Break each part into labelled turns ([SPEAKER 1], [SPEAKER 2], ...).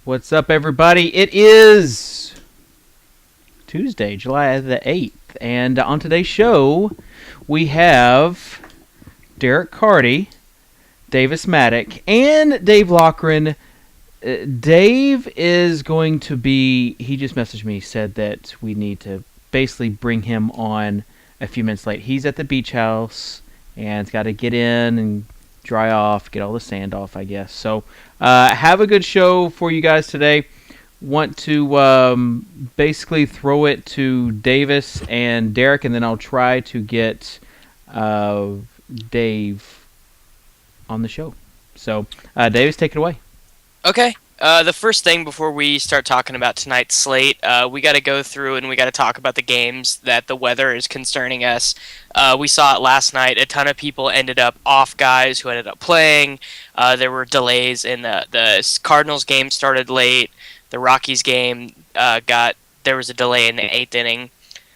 [SPEAKER 1] What's up, everybody? It is Tuesday, July the 8th, and on today's show, we have Derek Carty, Davis Maddock, and Dave Loughran. Dave is going to be, he just messaged me, said that we need to basically bring him on a few minutes late. He's at the beach house, and it's got to get in and dry off, get all the sand off, I guess. So, have a good show for you guys today. Want to basically throw it to Davis and Derek, and then I'll try to get Dave on the show. So, Davis, take it away.
[SPEAKER 2] Okay. The first thing before we start talking about tonight's slate, we got to go through and we got to talk about the games that the weather is concerning us. We saw it last night. A ton of people ended up off, guys who ended up playing. There were delays in the Cardinals game started late. The Rockies game there was a delay in the 8th inning.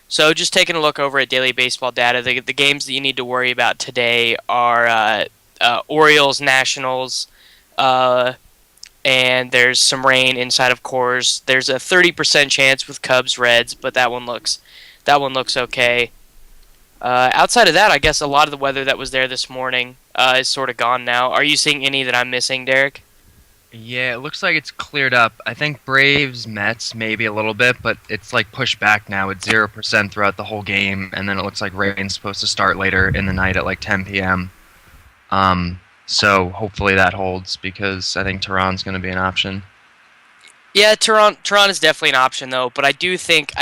[SPEAKER 2] So just taking a look over at Daily Baseball data, the games that you need to worry about today are Orioles, Nationals, and there's some rain inside of Coors. There's a 30% chance with Cubs Reds, but that one looks okay. Outside of that, I guess a lot of the weather that was there this morning is sort of gone now. Are you seeing any that I'm missing, Derek?
[SPEAKER 3] Yeah, it looks like it's cleared up. I think Braves, Mets, maybe a little bit, but it's like pushed back now. It's 0% throughout the whole game, and then it looks like rain's supposed to start later in the night at like 10 p.m. So hopefully that holds because I think Tehran's going to be an option.
[SPEAKER 2] Yeah, Tehran is definitely an option though, but I really think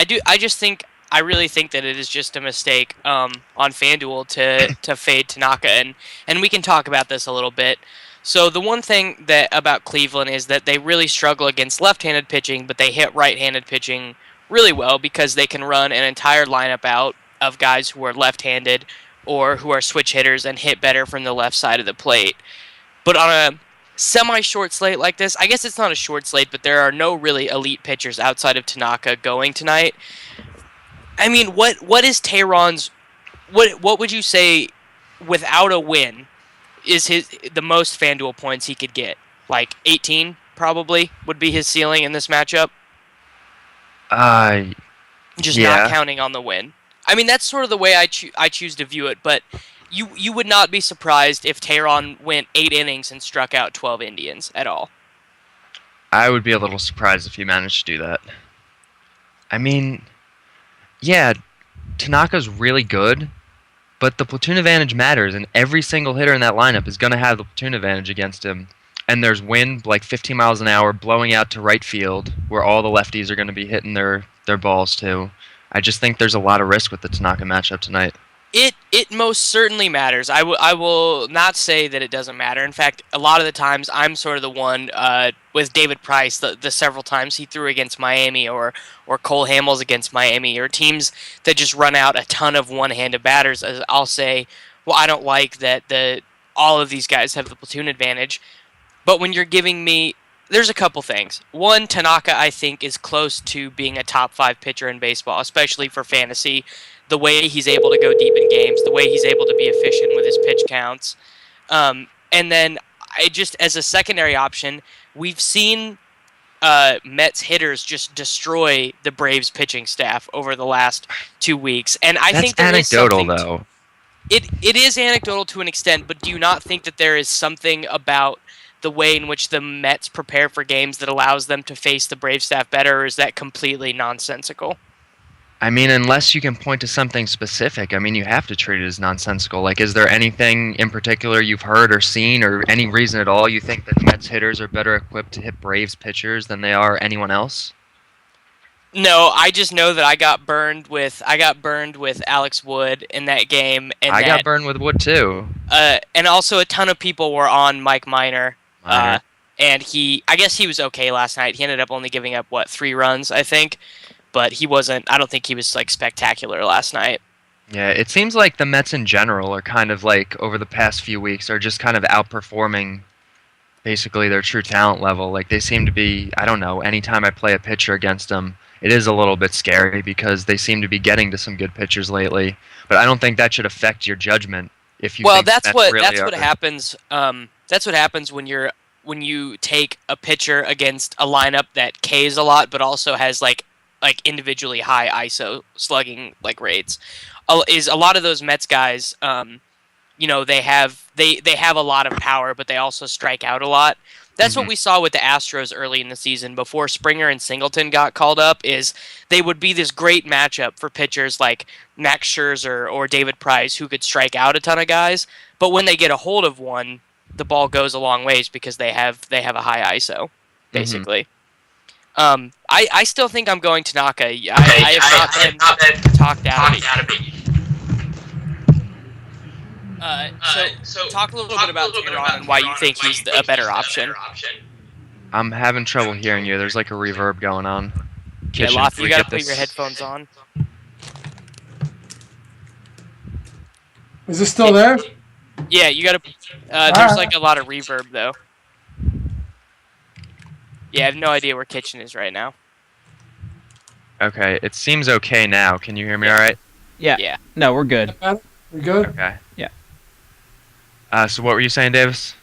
[SPEAKER 2] that it is just a mistake on FanDuel to fade Tanaka, and we can talk about this a little bit. So the one thing about Cleveland is that they really struggle against left-handed pitching, but they hit right-handed pitching really well because they can run an entire lineup out of guys who are left-handed or who are switch hitters and hit better from the left side of the plate. But on a semi-short slate like this, I guess it's not a short slate, but there are no really elite pitchers outside of Tanaka going tonight. I mean, what is Tehran's... What would you say, without a win, is the most FanDuel points he could get? Like 18, probably, would be his ceiling in this matchup? Just
[SPEAKER 3] Yeah.
[SPEAKER 2] not counting on the win. I mean, that's sort of the way I choose to view it, but you would not be surprised if Tehran went 8 innings and struck out 12 Indians at all.
[SPEAKER 3] I would be a little surprised if he managed to do that. I mean, yeah, Tanaka's really good, but the platoon advantage matters, and every single hitter in that lineup is going to have the platoon advantage against him. And there's wind like 15 miles an hour blowing out to right field, where all the lefties are going to be hitting their balls too. I just think there's a lot of risk with the Tanaka matchup tonight.
[SPEAKER 2] It most certainly matters. I will not say that it doesn't matter. In fact, a lot of the times I'm sort of the one with David Price, the several times he threw against Miami or Cole Hamels against Miami, or teams that just run out a ton of one-handed batters. I'll say, well, I don't like that all of these guys have the platoon advantage. But when you're giving me... There's a couple things. One, Tanaka, I think, is close to being a top 5 pitcher in baseball, especially for fantasy. The way he's able to go deep in games, the way he's able to be efficient with his pitch counts. And then, as a secondary option, we've seen Mets hitters just destroy the Braves pitching staff over the last 2 weeks. And I think there is
[SPEAKER 3] anecdotal,
[SPEAKER 2] something
[SPEAKER 3] though.
[SPEAKER 2] It is anecdotal to an extent, but do you not think that there is something about the way in which the Mets prepare for games that allows them to face the Brave staff better, or is that completely nonsensical?
[SPEAKER 3] I mean, unless you can point to something specific, I mean, you have to treat it as nonsensical. Like, is there anything in particular you've heard or seen, or any reason at all you think that Mets hitters are better equipped to hit Braves pitchers than they are anyone else?
[SPEAKER 2] No, I just know that I got burned with Alex Wood in that game, and
[SPEAKER 3] I got burned with Wood too.
[SPEAKER 2] And also a ton of people were on Mike Minor. And I guess he was okay last night. He ended up only giving up 3 runs, I think, but I don't think he was like spectacular last night.
[SPEAKER 3] Yeah, it seems like the Mets in general are kind of like, over the past few weeks, are just kind of outperforming basically their true talent level. Like, they seem to be, I don't know, anytime I play a pitcher against them, it is a little bit scary because they seem to be getting to some good pitchers lately. But I don't think that should affect your judgment if you think
[SPEAKER 2] that's
[SPEAKER 3] Mets
[SPEAKER 2] what
[SPEAKER 3] really
[SPEAKER 2] that's what
[SPEAKER 3] are.
[SPEAKER 2] happens. That's what happens when you're when you take a pitcher against a lineup that Ks a lot, but also has like individually high ISO slugging like rates, is a lot of those Mets guys. They have a lot of power, but they also strike out a lot. That's what we saw with the Astros early in the season before Springer and Singleton got called up, is they would be this great matchup for pitchers like Max Scherzer or David Price who could strike out a ton of guys, but when they get a hold of one, the ball goes a long ways because they have a high ISO, basically. I still think I'm going Tanaka. I have not been talked out of it. So talk a little bit about Tehran and why you think he's a better option.
[SPEAKER 3] I'm having trouble hearing you. There's like a reverb going on.
[SPEAKER 2] Yeah,
[SPEAKER 3] Kitchen,
[SPEAKER 2] Loth, you gotta put
[SPEAKER 3] this-
[SPEAKER 2] your headphones on.
[SPEAKER 4] Is it still there?
[SPEAKER 2] Yeah, you gotta. There's like a lot of reverb though. Yeah, I have no idea where Kitchen is right now.
[SPEAKER 3] Okay, it seems okay now. Can you hear me all right?
[SPEAKER 2] Yeah.
[SPEAKER 1] No, we're good.
[SPEAKER 4] We good?
[SPEAKER 3] Okay.
[SPEAKER 1] Yeah.
[SPEAKER 3] So what were you saying, Davis?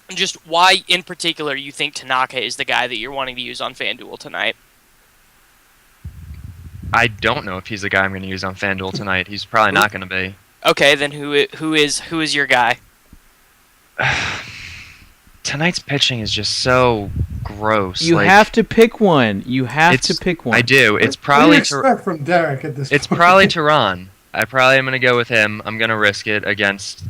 [SPEAKER 2] Just why, in particular, you think Tanaka is the guy that you're wanting to use on FanDuel tonight?
[SPEAKER 3] I don't know if he's the guy I'm going to use on FanDuel tonight. He's probably not going to be.
[SPEAKER 2] Okay, then who is your guy?
[SPEAKER 3] Tonight's pitching is just so gross.
[SPEAKER 1] You
[SPEAKER 3] like,
[SPEAKER 1] have to pick one. You have
[SPEAKER 3] it's-
[SPEAKER 1] to pick one.
[SPEAKER 3] I do. It's
[SPEAKER 4] What do you
[SPEAKER 3] probably
[SPEAKER 4] expect from Derek at this
[SPEAKER 3] it's
[SPEAKER 4] point?
[SPEAKER 3] probably Tehran. I probably am going to go with him. I'm going to risk it against,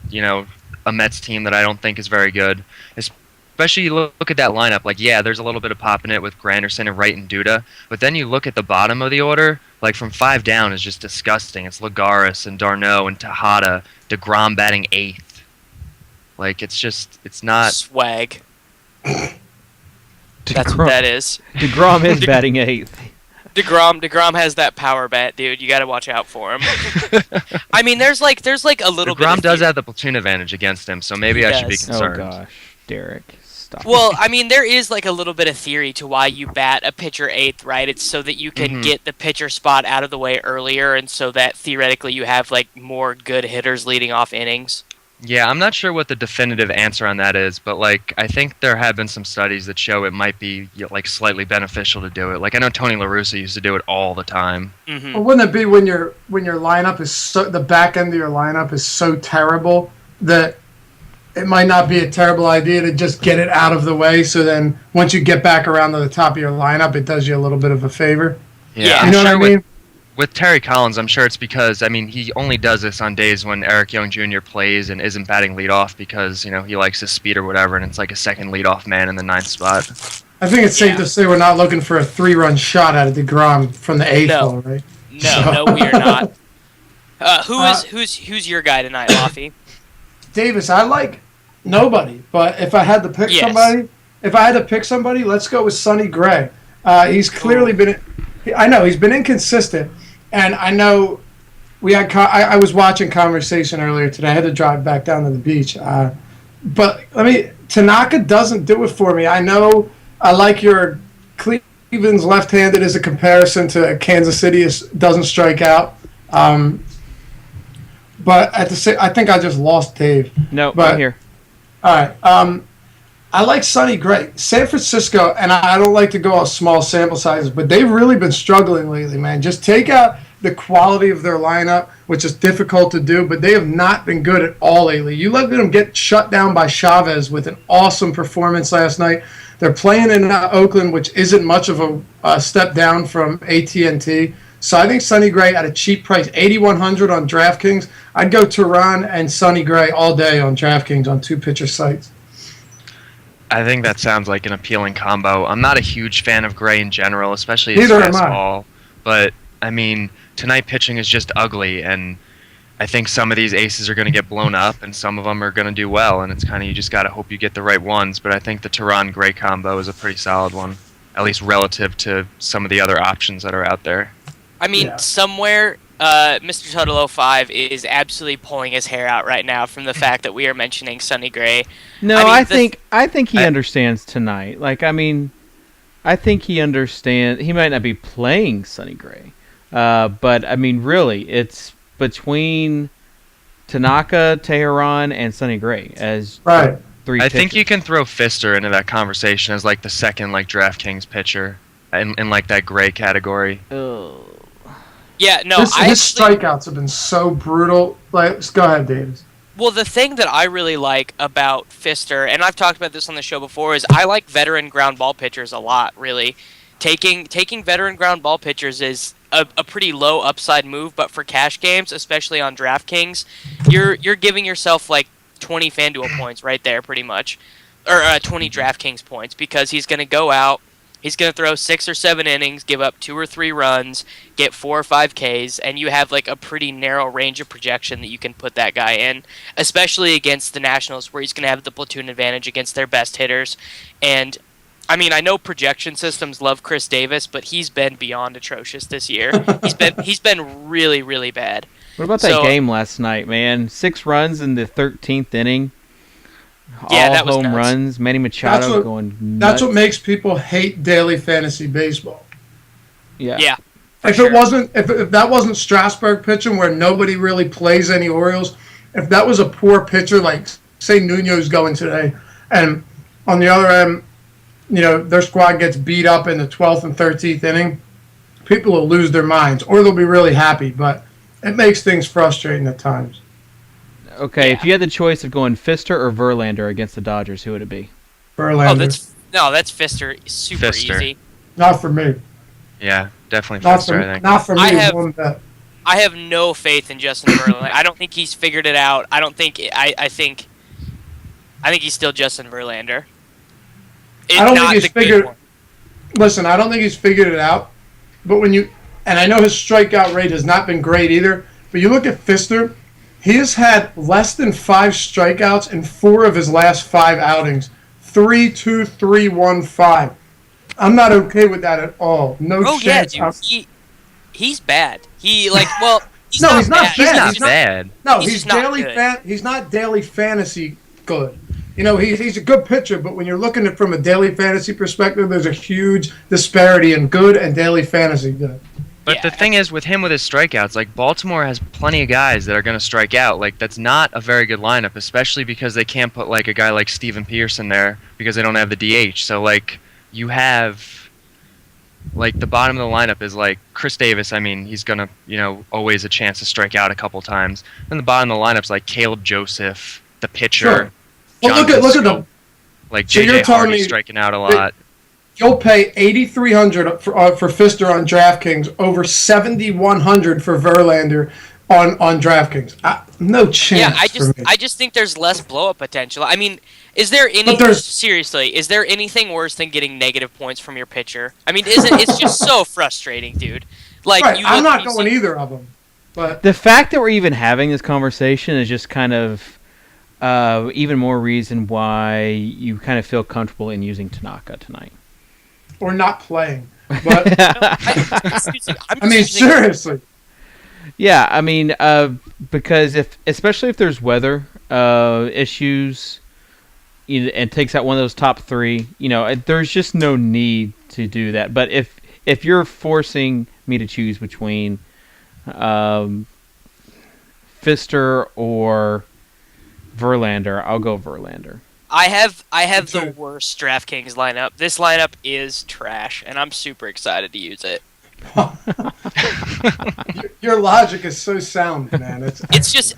[SPEAKER 3] a Mets team that I don't think is very good. Especially you look at that lineup. Like, yeah, there's a little bit of pop in it with Granderson and Wright and Duda. But then you look at the bottom of the order, like from 5 down is just disgusting. It's Lagares and Darno and Tejada, DeGrom batting 8th. Like, it's not...
[SPEAKER 2] Swag. That's what that is.
[SPEAKER 1] DeGrom is batting 8th.
[SPEAKER 2] DeGrom has that power bat, dude. You got to watch out for him. I mean, there's like a little bit.
[SPEAKER 3] DeGrom does have the platoon advantage against him, so maybe I should be
[SPEAKER 2] does.
[SPEAKER 1] Oh
[SPEAKER 3] concerned.
[SPEAKER 1] gosh, Derek, stop.
[SPEAKER 2] Well, I mean, there is like a little bit of theory to why you bat a pitcher 8th, right? It's so that you can get the pitcher spot out of the way earlier, and so that theoretically you have like more good hitters leading off innings.
[SPEAKER 3] Yeah, I'm not sure what the definitive answer on that is, but like I think there have been some studies that show it might be like slightly beneficial to do it. Like I know Tony La Russa used to do it all the time.
[SPEAKER 2] Mm-hmm.
[SPEAKER 4] Well, wouldn't it be when your lineup is the back end of your lineup is so terrible that it might not be a terrible idea to just get it out of the way, so then once you get back around to the top of your lineup, it does you a little bit of a favor.
[SPEAKER 2] Yeah.
[SPEAKER 3] I'm
[SPEAKER 4] You know
[SPEAKER 3] sure
[SPEAKER 4] what I mean?
[SPEAKER 3] with Terry Collins, I'm sure it's because he only does this on days when Eric Young Jr. plays and isn't batting leadoff because he likes his speed or whatever, and it's like a second leadoff man in the 9th spot.
[SPEAKER 4] I think it's safe
[SPEAKER 2] Yeah.
[SPEAKER 4] to say we're not looking for a 3-run shot out of DeGrom from the 8th
[SPEAKER 2] No.
[SPEAKER 4] hole, right?
[SPEAKER 2] No, we are not. Who's your guy tonight, Laffy?
[SPEAKER 4] Davis, I like nobody, but if I had to pick somebody, let's go with Sonny Gray. He's clearly he's been inconsistent, and I know we had. I was watching Conversation earlier today. I had to drive back down to the beach, but Tanaka doesn't do it for me. I know I like your Cleveland's left-handed as a comparison to Kansas City doesn't strike out. But at the same, I think I just lost Dave.
[SPEAKER 1] No,
[SPEAKER 4] but-
[SPEAKER 1] I'm here.
[SPEAKER 4] All right. I like Sonny Gray. San Francisco, and I don't like to go on small sample sizes, but they've really been struggling lately, man. Just take out the quality of their lineup, which is difficult to do, but they have not been good at all lately. You let them get shut down by Chavez with an awesome performance last night. They're playing in Oakland, which isn't much of a step down from AT&T. So I think Sonny Gray at a cheap price, $8,100 on DraftKings. I'd go Tehran and Sonny Gray all day on DraftKings on 2-pitcher sites.
[SPEAKER 3] I think that sounds like an appealing combo. I'm not a huge fan of Gray in general, especially his
[SPEAKER 4] Neither am I.
[SPEAKER 3] fastball. But tonight pitching is just ugly, and I think some of these aces are going to get blown up, and some of them are going to do well. And it's kind of you just got to hope you get the right ones. But I think the Tehran Gray combo is a pretty solid one, at least relative to some of the other options that are out there.
[SPEAKER 2] I mean,
[SPEAKER 4] Yeah.
[SPEAKER 2] somewhere, Mr. Tuttle 05 is absolutely pulling his hair out right now from the fact that we are mentioning Sonny Gray.
[SPEAKER 1] No,
[SPEAKER 2] I mean,
[SPEAKER 1] I think he understands tonight. I think he understands. He might not be playing Sonny Gray, but really, it's between Tanaka, Tehran, and Sonny Gray as
[SPEAKER 4] Right.
[SPEAKER 3] I think you can throw Fister into that conversation as like the second like DraftKings pitcher in like that gray category.
[SPEAKER 1] Oh.
[SPEAKER 2] Yeah, no,
[SPEAKER 4] his strikeouts have been so brutal. Like, go ahead, Davis.
[SPEAKER 2] Well, the thing that I really like about Fister, and I've talked about this on the show before, is I like veteran ground ball pitchers a lot, really. Taking veteran ground ball pitchers is a pretty low upside move, but for cash games, especially on DraftKings, you're giving yourself like 20 FanDuel points right there, pretty much. Or 20 DraftKings points, because he's going to go out, he's going to throw 6 or 7 innings, give up 2 or 3 runs, get 4 or 5 Ks, and you have like a pretty narrow range of projection that you can put that guy in, especially against the Nationals, where he's going to have the platoon advantage against their best hitters. And I mean, I know projection systems love Chris Davis, but he's been beyond atrocious this year. He's been really, really bad.
[SPEAKER 1] What about that game last night, man? 6 runs in the 13th inning.
[SPEAKER 2] Yeah,
[SPEAKER 1] all
[SPEAKER 2] that was
[SPEAKER 1] home
[SPEAKER 2] nuts.
[SPEAKER 1] runs. Manny Machado going nuts.
[SPEAKER 4] That's what makes people hate daily fantasy baseball.
[SPEAKER 1] Yeah.
[SPEAKER 2] Yeah.
[SPEAKER 4] If that wasn't Strasburg pitching, where nobody really plays any Orioles, if that was a poor pitcher, like say Nuno's going today, and on the other end, their squad gets beat up in the 12th and 13th inning, people will lose their minds, or they'll be really happy. But it makes things frustrating at times.
[SPEAKER 1] Okay, if you had the choice of going Fister or Verlander against the Dodgers, who would it be?
[SPEAKER 4] Verlander.
[SPEAKER 2] That's Fister. Super easy.
[SPEAKER 4] Not for me.
[SPEAKER 3] Yeah, definitely Fister, I think.
[SPEAKER 4] Not for me. One bit.
[SPEAKER 2] I have no faith in Justin Verlander. I don't think he's figured it out. I think he's still Justin Verlander.
[SPEAKER 4] I don't think he's figured. Listen, I don't think he's figured it out. But and I know his strikeout rate has not been great either. But you look at Fister, he has had less than 5 strikeouts in 4 of his last 5 outings. 3-2, 3-1, 5. I'm not okay with that at all. No chance.
[SPEAKER 2] Yeah, dude. He's bad. He's
[SPEAKER 4] no,
[SPEAKER 2] not
[SPEAKER 4] he's not
[SPEAKER 2] bad.
[SPEAKER 4] bad.
[SPEAKER 3] He's not bad.
[SPEAKER 4] No,
[SPEAKER 2] he's not
[SPEAKER 4] he's not daily fantasy good. He's a good pitcher, but when you're looking at it from a daily fantasy perspective, there's a huge disparity in good and daily fantasy good.
[SPEAKER 3] But the thing is, with him with his strikeouts, like Baltimore has plenty of guys that are going to strike out. Like that's not a very good lineup, especially because they can't put like a guy like Steven Pearson there because they don't have the DH. So like you have like the bottom of the lineup is like Chris Davis. I mean, he's gonna always a chance to strike out a couple times. And the bottom of the lineup's like Caleb Joseph, the pitcher.
[SPEAKER 4] Sure. Well, look at them.
[SPEAKER 3] Like
[SPEAKER 4] So
[SPEAKER 3] JJ
[SPEAKER 4] you're telling
[SPEAKER 3] Hardy
[SPEAKER 4] me
[SPEAKER 3] striking out a lot.
[SPEAKER 4] You'll pay $8,300 for Fister on DraftKings, over $7,100 for Verlander on DraftKings. No chance.
[SPEAKER 2] Yeah, I just think there's less blow up potential. I mean, is there anything worse than getting negative points from your pitcher? I mean, it's just so frustrating, dude. Like,
[SPEAKER 4] right, I'm not going either of them. But
[SPEAKER 1] the fact that we're even having this conversation is just kind of even more reason why you kind of feel comfortable in using Tanaka tonight.
[SPEAKER 4] Or not playing. But
[SPEAKER 2] I
[SPEAKER 4] mean, seriously.
[SPEAKER 1] Yeah, I mean, because especially if there's weather issues, and takes out one of those top 3, there's just no need to do that. But if you're forcing me to choose between Fister or Verlander, I'll go Verlander.
[SPEAKER 2] I have the worst DraftKings lineup. This lineup is trash, and I'm super excited to use it.
[SPEAKER 4] Your logic is so sound, man.
[SPEAKER 2] It's just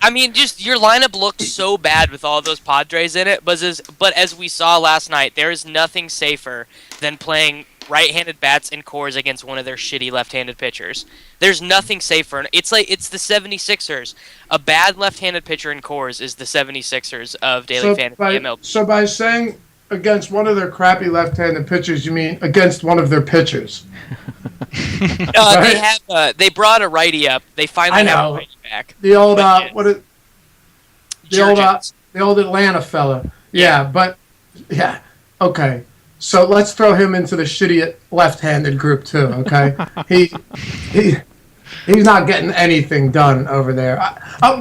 [SPEAKER 2] your lineup looked so bad with all those Padres in it, but as we saw last night, there is nothing safer than playing right-handed bats in cores against one of their shitty left-handed pitchers. There's nothing safer. It's the 76ers. A bad left-handed pitcher in cores is the 76ers of daily fantasy MLB.
[SPEAKER 4] So by saying against one of their crappy left-handed pitchers, you mean against one of their pitchers?
[SPEAKER 2] Right? They brought a righty up. They finally have a righty back.
[SPEAKER 4] The old the old Atlanta fella. Yeah, but yeah, okay. So let's throw him into the shitty left-handed group too. Okay, he's not getting anything done over there.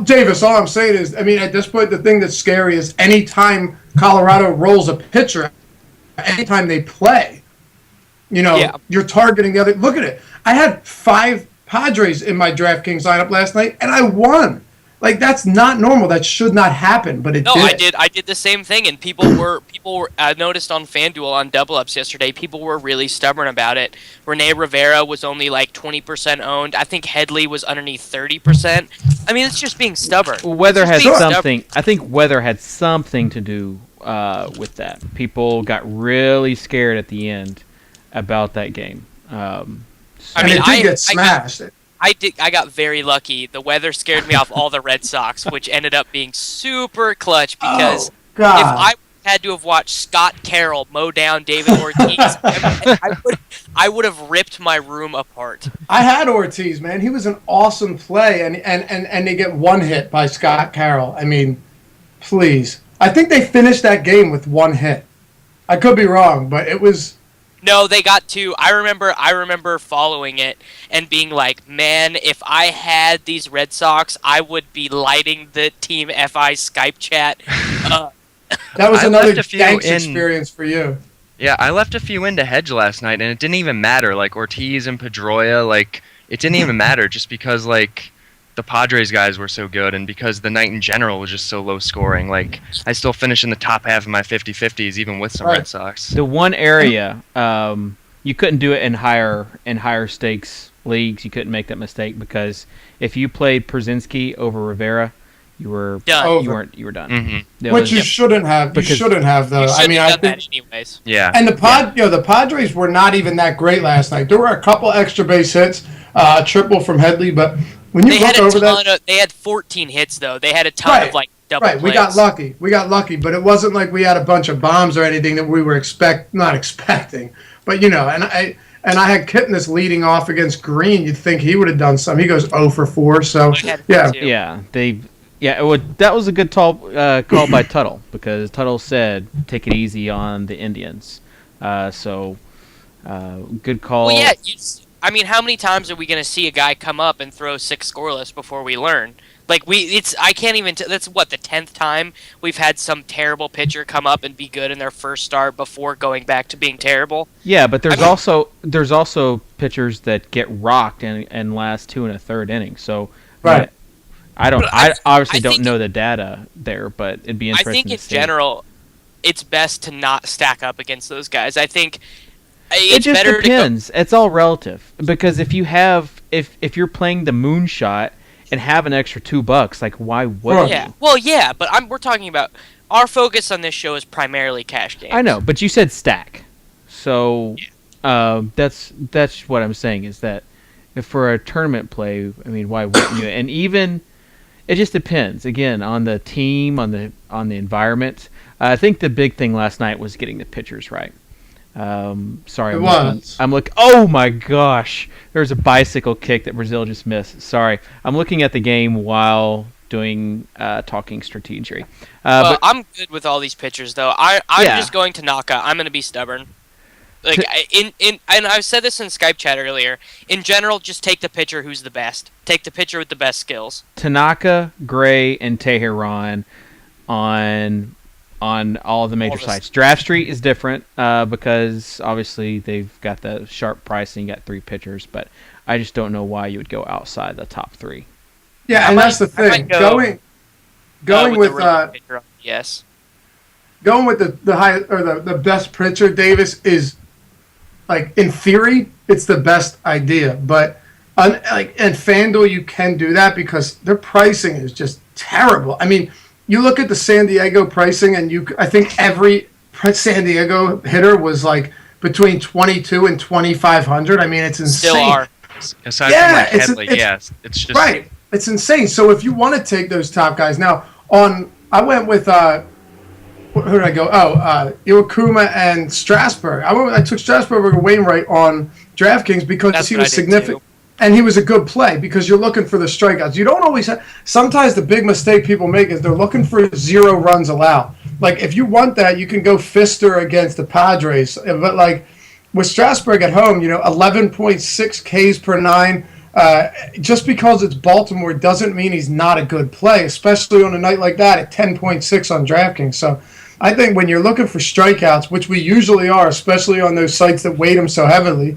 [SPEAKER 4] Davis, all I'm saying is, I mean, at this point, the thing that's scary is anytime Colorado rolls a pitcher, anytime they play, you're targeting the other. Look at it. I had 5 Padres in my DraftKings lineup last night, and I won. Like, that's not normal. That should not happen, but it
[SPEAKER 2] No,
[SPEAKER 4] did.
[SPEAKER 2] I did the same thing, and people were. I noticed on FanDuel on Double Ups yesterday, people were really stubborn about it. Rene Rivera was only like 20% owned. I think Headley was underneath 30%. I mean, it's just being stubborn.
[SPEAKER 1] Weather
[SPEAKER 2] It's
[SPEAKER 1] has
[SPEAKER 2] just being
[SPEAKER 1] something. I think weather had something to do with that. People got really scared at the end about that game.
[SPEAKER 2] I
[SPEAKER 4] And
[SPEAKER 2] mean,
[SPEAKER 4] it did get smashed.
[SPEAKER 2] I got very lucky. The weather scared me off all the Red Sox, which ended up being super clutch because
[SPEAKER 4] Oh, God.
[SPEAKER 2] if I had to have watched Scott Carroll mow down David Ortiz, I would have ripped my room apart.
[SPEAKER 4] I had Ortiz, man. He was an awesome play, and they get one hit by Scott Carroll. I mean, please. I think they finished that game with one hit. I could be wrong, but it was...
[SPEAKER 2] No, they got two. I remember following it and being like, man, if I had these Red Sox, I would be lighting the Team FI Skype chat.
[SPEAKER 4] That was
[SPEAKER 3] I
[SPEAKER 4] another
[SPEAKER 3] left a few
[SPEAKER 4] Yanks
[SPEAKER 3] in-
[SPEAKER 4] experience for you.
[SPEAKER 3] Yeah, I left a few in to hedge last night, and it didn't even matter. Like Ortiz and Pedroia, like it didn't even matter just because like the Padres guys were so good, and because the night in general was just so low scoring. Like I still finished in the top half of my 50-50s, even with some
[SPEAKER 4] Right.
[SPEAKER 3] Red Sox.
[SPEAKER 1] The one area you couldn't do it in higher stakes leagues. You couldn't make that mistake because if you played Przinsky over Rivera, you were
[SPEAKER 2] Done.
[SPEAKER 1] you were done.
[SPEAKER 3] Mm-hmm.
[SPEAKER 1] It
[SPEAKER 4] Which
[SPEAKER 1] was-
[SPEAKER 4] you shouldn't have. You
[SPEAKER 1] because-
[SPEAKER 4] shouldn't have, though.
[SPEAKER 2] You
[SPEAKER 4] I
[SPEAKER 2] should
[SPEAKER 4] mean,
[SPEAKER 2] have
[SPEAKER 4] I
[SPEAKER 2] done
[SPEAKER 4] think...
[SPEAKER 2] that anyways.
[SPEAKER 3] Yeah,
[SPEAKER 4] And the Padres were not even that great last night. There were a couple extra base hits, a triple from Headley, but when you
[SPEAKER 2] They
[SPEAKER 4] look
[SPEAKER 2] had a
[SPEAKER 4] over
[SPEAKER 2] ton
[SPEAKER 4] that...
[SPEAKER 2] of. They had 14 hits though. They had a ton
[SPEAKER 4] Right.
[SPEAKER 2] of like double
[SPEAKER 4] Right, we
[SPEAKER 2] plays.
[SPEAKER 4] got lucky. We got lucky, but it wasn't like we had a bunch of bombs or anything that we were not expecting. But and I had Kitness leading off against Green. You'd think he would have done something. He goes 0 for 4. So
[SPEAKER 2] We had
[SPEAKER 4] yeah,
[SPEAKER 2] two.
[SPEAKER 1] that was a good call by Tuttle because Tuttle said take it easy on the Indians. Good call.
[SPEAKER 2] Well, yeah. I mean, how many times are we going to see a guy come up and throw 6 scoreless before we learn? Like I can't even. That's what the 10th time we've had some terrible pitcher come up and be good in their first start before going back to being terrible.
[SPEAKER 1] Yeah, but there's
[SPEAKER 2] I mean-
[SPEAKER 1] also pitchers that get rocked and last 2 1/3 innings. So
[SPEAKER 4] Right.
[SPEAKER 1] I don't.
[SPEAKER 2] But
[SPEAKER 1] I obviously
[SPEAKER 2] I
[SPEAKER 1] don't
[SPEAKER 2] think-
[SPEAKER 1] know the data there, but it'd be
[SPEAKER 2] I
[SPEAKER 1] interesting.
[SPEAKER 2] think
[SPEAKER 1] to
[SPEAKER 2] in
[SPEAKER 1] see.
[SPEAKER 2] general, it's best to not stack up against those guys. I think
[SPEAKER 1] It
[SPEAKER 2] it's
[SPEAKER 1] just
[SPEAKER 2] better to go.
[SPEAKER 1] depends. It's all relative because if if you're playing the moonshot and have an extra $2, like why would
[SPEAKER 2] Yeah.
[SPEAKER 1] you?
[SPEAKER 2] Well, yeah, but we're talking about our focus on this show is primarily cash games.
[SPEAKER 1] I know, but you said stack, so that's what I'm saying is that if for a tournament play, I mean, why wouldn't you? And even it just depends again on the team, on the environment. I think the big thing last night was getting the pitchers right. Sorry, I'm looking. Oh my gosh, there's a bicycle kick that Brazil just missed. Sorry, I'm looking at the game while doing talking strategy.
[SPEAKER 2] Well,
[SPEAKER 1] But
[SPEAKER 2] I'm good with all these pitchers, though. I'm
[SPEAKER 1] Yeah.
[SPEAKER 2] just going Tanaka. I'm going to be stubborn. Like and I've said this in Skype chat earlier. In general, just take the pitcher who's the best. Take the pitcher with the best skills.
[SPEAKER 1] Tanaka, Gray, and Teheran on all the major
[SPEAKER 2] All this-
[SPEAKER 1] sites. Draft Street is different because obviously they've got the sharp pricing, got 3 pitchers, but I just don't know why you would go outside the top 3.
[SPEAKER 4] yeah,
[SPEAKER 2] I
[SPEAKER 4] and
[SPEAKER 2] might-
[SPEAKER 4] that's the
[SPEAKER 2] I might
[SPEAKER 4] thing.
[SPEAKER 2] go,
[SPEAKER 4] Going with
[SPEAKER 2] the rookie pitcher on yes.
[SPEAKER 4] going with the high or the best pitcher, Davis, is like in theory it's the best idea, but like in FanDuel you can do that because their pricing is just terrible. I mean, you look at the San Diego pricing, and I think every San Diego hitter was like between 22 and 2,500. I mean, it's insane.
[SPEAKER 2] Still are.
[SPEAKER 3] Aside
[SPEAKER 4] Yeah,
[SPEAKER 3] from like
[SPEAKER 4] it's-
[SPEAKER 3] Headley,
[SPEAKER 4] it's-
[SPEAKER 3] it's just
[SPEAKER 4] Right. It's insane. So if you want to take those top guys now, I went with who did I go? Iwakuma and Strasburg. I took Strasburg over Wainwright on DraftKings because
[SPEAKER 2] That's
[SPEAKER 4] he
[SPEAKER 2] what
[SPEAKER 4] was
[SPEAKER 2] I did,
[SPEAKER 4] significant.
[SPEAKER 2] too.
[SPEAKER 4] And he was a good play because you're looking for the strikeouts. You don't always have. Sometimes the big mistake people make is they're looking for 0 runs allowed. Like if you want that, you can go Fister against the Padres. But like with Strasburg at home, 11.6 Ks per 9. Just because it's Baltimore doesn't mean he's not a good play, especially on a night like that at 10.6 on DraftKings. So I think when you're looking for strikeouts, which we usually are, especially on those sites that weight them so heavily,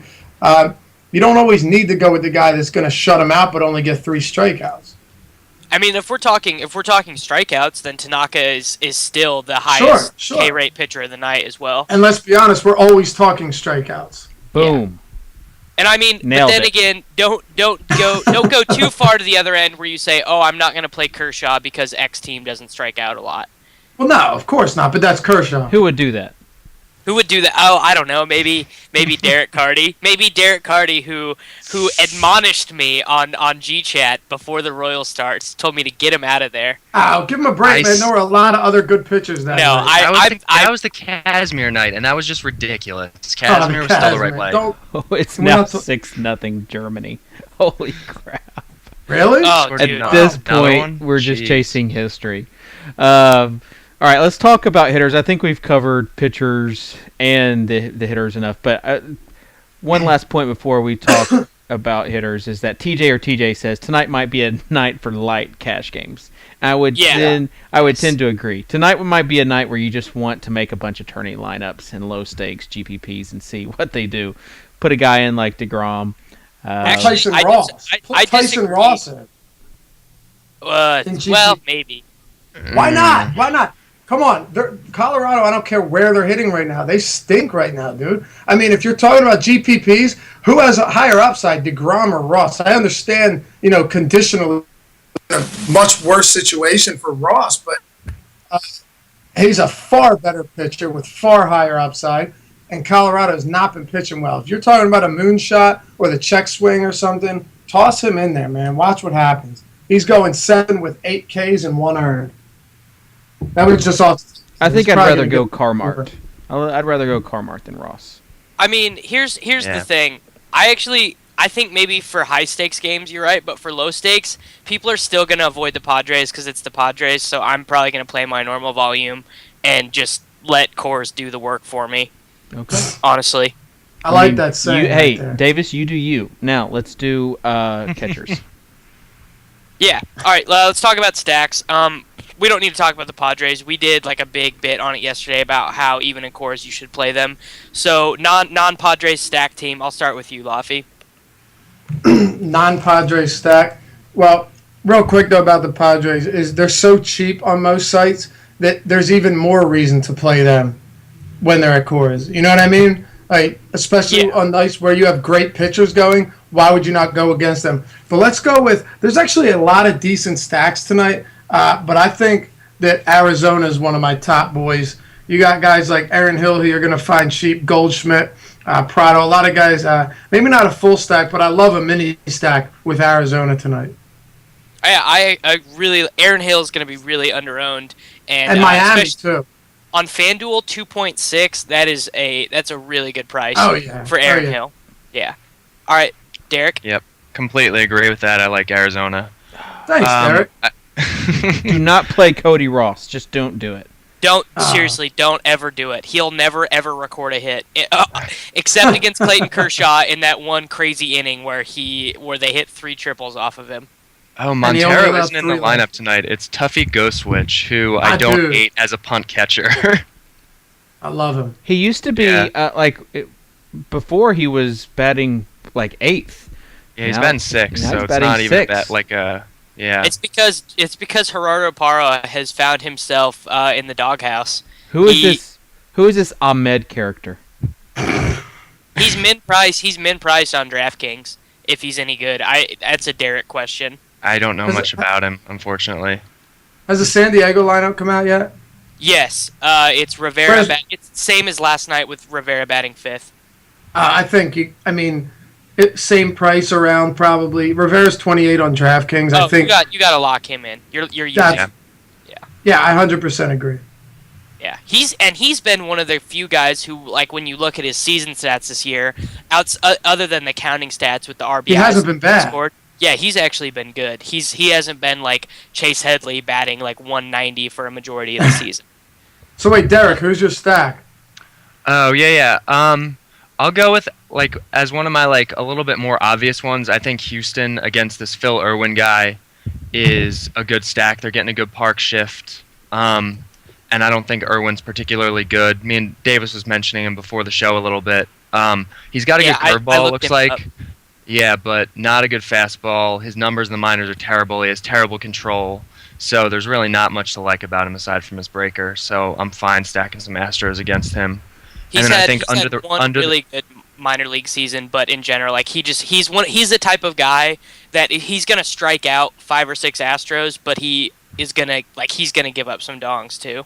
[SPEAKER 4] you don't always need to go with the guy that's going to shut him out but only get 3 strikeouts.
[SPEAKER 2] I mean, if we're talking strikeouts, then Tanaka is still the highest
[SPEAKER 4] Sure.
[SPEAKER 2] K rate pitcher of the night as well.
[SPEAKER 4] And let's be honest, we're always talking strikeouts.
[SPEAKER 1] Boom.
[SPEAKER 2] And I mean,
[SPEAKER 1] Nailed
[SPEAKER 2] but then
[SPEAKER 1] it.
[SPEAKER 2] again, don't go too far to the other end where you say, "Oh, I'm not going to play Kershaw because X team doesn't strike out a lot."
[SPEAKER 4] Well, no, of course not, but that's Kershaw.
[SPEAKER 1] Who would do that?
[SPEAKER 2] Who would do that? Oh, I don't know. Maybe Derek Carty. Maybe Derek Carty, who admonished me on GChat before the Royals starts, told me to get him out of there.
[SPEAKER 4] Oh, give him a break, man. There were a lot of other good pitchers that
[SPEAKER 2] No,
[SPEAKER 4] night.
[SPEAKER 3] That was the Casimir night, and that was just ridiculous. Casimir was still the right play.
[SPEAKER 4] Don't,
[SPEAKER 1] Oh, it's
[SPEAKER 4] We're
[SPEAKER 1] now
[SPEAKER 4] not so-
[SPEAKER 1] 6-0 Germany. Holy crap.
[SPEAKER 4] really?
[SPEAKER 2] Oh,
[SPEAKER 3] At
[SPEAKER 1] At
[SPEAKER 2] dude.
[SPEAKER 1] this
[SPEAKER 3] Another
[SPEAKER 1] point,
[SPEAKER 3] one?
[SPEAKER 1] we're just
[SPEAKER 3] Jeez.
[SPEAKER 1] chasing history. All right, let's talk about hitters. I think we've covered pitchers and the hitters enough. But one last point before we talk about hitters is that TJ says tonight might be a night for light cash games. I would tend to agree. Tonight might be a night where you just want to make a bunch of tourney lineups and low stakes GPPs and see what they do. Put a guy in like DeGrom.
[SPEAKER 2] Actually,
[SPEAKER 4] Tyson
[SPEAKER 2] I
[SPEAKER 4] Ross.
[SPEAKER 2] I
[SPEAKER 4] Put Tyson
[SPEAKER 2] disagree.
[SPEAKER 4] Ross in. In GP.
[SPEAKER 2] Well, maybe.
[SPEAKER 4] Why not? Why not? Come on. Colorado, I don't care where they're hitting right now. They stink right now, dude. I mean, if you're talking about GPPs, who has a higher upside, DeGrom or Ross? I understand, conditionally, a much worse situation for Ross, but he's a far better pitcher with far higher upside, and Colorado has not been pitching well. If you're talking about a moonshot or the check swing or something, toss him in there, man. Watch what happens. He's going 7 with 8 Ks and 1 earned. That was just off.
[SPEAKER 1] I think
[SPEAKER 4] He's
[SPEAKER 1] I'd
[SPEAKER 4] probably
[SPEAKER 1] rather
[SPEAKER 4] gonna
[SPEAKER 1] go Carmart. I'd rather go Carmart than Ross.
[SPEAKER 2] I mean, here's
[SPEAKER 3] Yeah.
[SPEAKER 2] the thing. I think maybe for high stakes games you're right, but for low stakes, people are still gonna avoid the Padres because it's the Padres. So I'm probably gonna play my normal volume and just let Coors do the work for me.
[SPEAKER 1] Okay.
[SPEAKER 2] Honestly.
[SPEAKER 4] I like
[SPEAKER 1] mean,
[SPEAKER 4] that saying.
[SPEAKER 1] hey,
[SPEAKER 4] right there.
[SPEAKER 1] Davis, you do you. Now let's do catchers.
[SPEAKER 2] Yeah. All right. Let's talk about stacks. We don't need to talk about the Padres. We did like a big bit on it yesterday about how even in cores you should play them. So non-Padres stack team. I'll start with you, Laffy.
[SPEAKER 4] Non-Padres stack. Well, real quick though about the Padres is they're so cheap on most sites that there's even more reason to play them when they're at cores. You know what I mean? Like especially on nights where you have great pitchers going. Why would you not go against them? But let's go with. There's actually a lot of decent stacks tonight. But I think that Arizona is one of my top boys. You got guys like Aaron Hill who you're going to find cheap, Goldschmidt, Prado, a lot of guys, maybe not a full stack, but I love a mini stack with Arizona tonight.
[SPEAKER 2] I really Aaron Hill is going to be really underowned,
[SPEAKER 4] And Miami,
[SPEAKER 2] especially
[SPEAKER 4] too.
[SPEAKER 2] on FanDuel 2.6. That's a really good price
[SPEAKER 4] Oh, yeah.
[SPEAKER 2] for
[SPEAKER 4] Oh,
[SPEAKER 2] Aaron
[SPEAKER 4] yeah.
[SPEAKER 2] Hill. Yeah. All right, Derek.
[SPEAKER 3] Completely agree with that. I like Arizona.
[SPEAKER 4] Thanks, Derek.
[SPEAKER 1] Do not play Cody Ross. Just don't do it.
[SPEAKER 2] Seriously, don't ever do it. He'll never ever record a hit, except against Clayton Kershaw in that one crazy inning where they hit 3 triples off of him.
[SPEAKER 3] Oh,
[SPEAKER 4] And he only
[SPEAKER 3] Montero
[SPEAKER 4] allowed
[SPEAKER 3] isn't in the
[SPEAKER 4] 3 left.
[SPEAKER 3] lineup tonight. It's Tuffy Ghostwitch, who I
[SPEAKER 4] Ah,
[SPEAKER 3] don't
[SPEAKER 4] dude.
[SPEAKER 3] hate as a punt catcher.
[SPEAKER 4] I love him.
[SPEAKER 1] He used to be before he was batting like 8th.
[SPEAKER 3] Yeah, he's
[SPEAKER 1] Now-
[SPEAKER 3] batting 6,
[SPEAKER 1] now
[SPEAKER 3] so
[SPEAKER 1] he's
[SPEAKER 3] it's
[SPEAKER 1] batting
[SPEAKER 3] not even
[SPEAKER 1] 6.
[SPEAKER 3] that like a yeah.
[SPEAKER 2] It's because Gerardo Parra has found himself in the doghouse.
[SPEAKER 1] Who is this? Who is this Ahmed character?
[SPEAKER 2] He's min price. He's min price on DraftKings. If he's any good, that's a Derek question.
[SPEAKER 3] I don't know
[SPEAKER 4] Is
[SPEAKER 3] much
[SPEAKER 4] it-
[SPEAKER 3] about him, unfortunately.
[SPEAKER 4] Has the San Diego lineup come out yet?
[SPEAKER 2] Yes, it's Rivera.
[SPEAKER 4] Where's-
[SPEAKER 2] It's the same as last night with Rivera batting 5th.
[SPEAKER 4] I think, same price around probably. Rivera's 28 on DraftKings. I think.
[SPEAKER 2] you got to lock him in. You're using
[SPEAKER 4] That's- Yeah, I 100% agree.
[SPEAKER 2] Yeah, he's been one of the few guys who, like, when you look at his season stats this year, other than the counting stats with the RBIs,
[SPEAKER 4] He hasn't been bad.
[SPEAKER 2] scored, yeah, he's actually been good. He hasn't been like Chase Headley batting like 190 for a majority of the season.
[SPEAKER 4] So wait, Derek, who's your stack?
[SPEAKER 3] Oh yeah. I'll go with as one of my a little bit more obvious ones. I think Houston against this Phil Irwin guy is a good stack. They're getting a good park shift. And I don't think Irwin's particularly good. Me and Davis was mentioning him before the show a little bit. He's got a
[SPEAKER 2] Yeah,
[SPEAKER 3] good
[SPEAKER 2] I
[SPEAKER 3] curveball,
[SPEAKER 2] looked
[SPEAKER 3] looks
[SPEAKER 2] him
[SPEAKER 3] like.
[SPEAKER 2] up.
[SPEAKER 3] Yeah, but not a good fastball. His numbers in the minors are terrible. He has terrible control. So there's really not much to like about him aside from his breaker. So I'm fine stacking some Astros against him.
[SPEAKER 2] He's
[SPEAKER 3] and then
[SPEAKER 2] had,
[SPEAKER 3] I think
[SPEAKER 2] he's had one really good minor league season, but in general, like he's the type of guy that he's gonna strike out 5 or 6 Astros, but he's gonna give up some dongs too.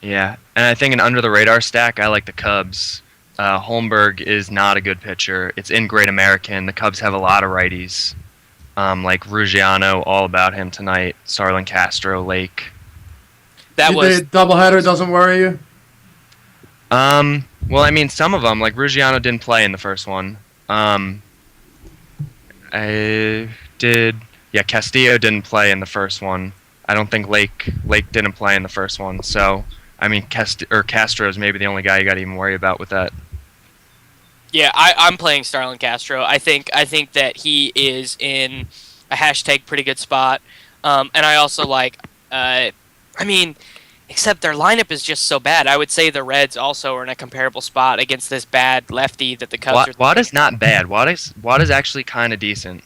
[SPEAKER 3] Yeah, and I think an under the radar stack, I like the Cubs. Holmberg is not a good pitcher. It's in Great American. The Cubs have a lot of righties. Like Ruggiano, all about him tonight. Starlin Castro, Lake.
[SPEAKER 4] The doubleheader doesn't worry you?
[SPEAKER 3] Well, I mean, some of them, like Ruggiano didn't play in the first one. Castillo didn't play in the first one. I don't think Lake didn't play in the first one. So, I mean, Castro is maybe the only guy you got to even worry about with that.
[SPEAKER 2] Yeah, I'm playing Starlin Castro. I think that he is in a hashtag pretty good spot, and I also like. Except their lineup is just so bad. I would say the Reds also are in a comparable spot against this bad lefty that the Cubs are.
[SPEAKER 3] Watt is not bad. Watt is actually kind of decent.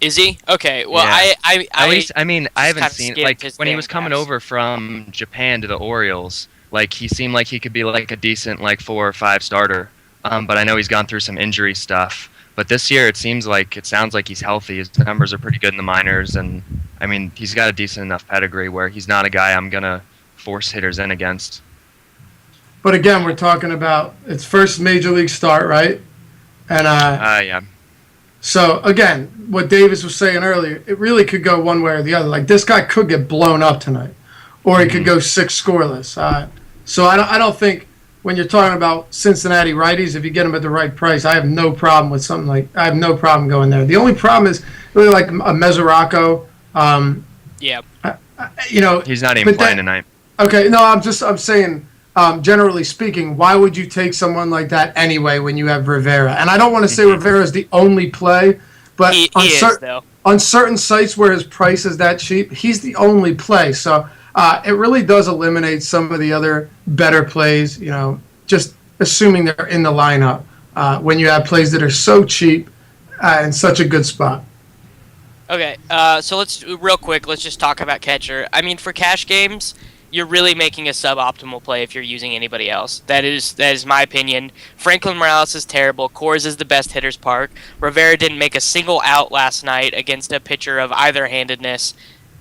[SPEAKER 2] Is he? Okay. Well,
[SPEAKER 3] yeah.
[SPEAKER 2] I
[SPEAKER 3] haven't seen like when he was coming over from Japan to the Orioles. Like he seemed like he could be like a decent like 4 or 5 starter. But I know he's gone through some injury stuff. But this year it sounds like he's healthy. His numbers are pretty good in the minors, and I mean he's got a decent enough pedigree where he's not a guy I'm gonna force hitters in against.
[SPEAKER 4] But again, we're talking about its first major league start, right? And
[SPEAKER 3] yeah.
[SPEAKER 4] So again, what Davis was saying earlier, it really could go one way or the other. Like this guy could get blown up tonight, or he could go 6 scoreless. So I don't think when you're talking about Cincinnati righties, if you get them at the right price, I have no problem with something like I have no problem going there. The only problem is really like a Mesoraco.
[SPEAKER 2] Yeah.
[SPEAKER 3] He's not even playing tonight.
[SPEAKER 4] Okay, no, I'm saying, generally speaking, why would you take someone like that anyway when you have Rivera? And I don't want to say Rivera is the only play, but on certain sites where his price is that cheap, he's the only play. So it really does eliminate some of the other better plays, just assuming they're in the lineup when you have plays that are so cheap in such a good spot.
[SPEAKER 2] Okay, so let's just talk about catcher. I mean, for cash games, you're really making a suboptimal play if you're using anybody else. That is my opinion. Franklin Morales is terrible. Coors is the best hitter's park. Rivera didn't make a single out last night against a pitcher of either-handedness.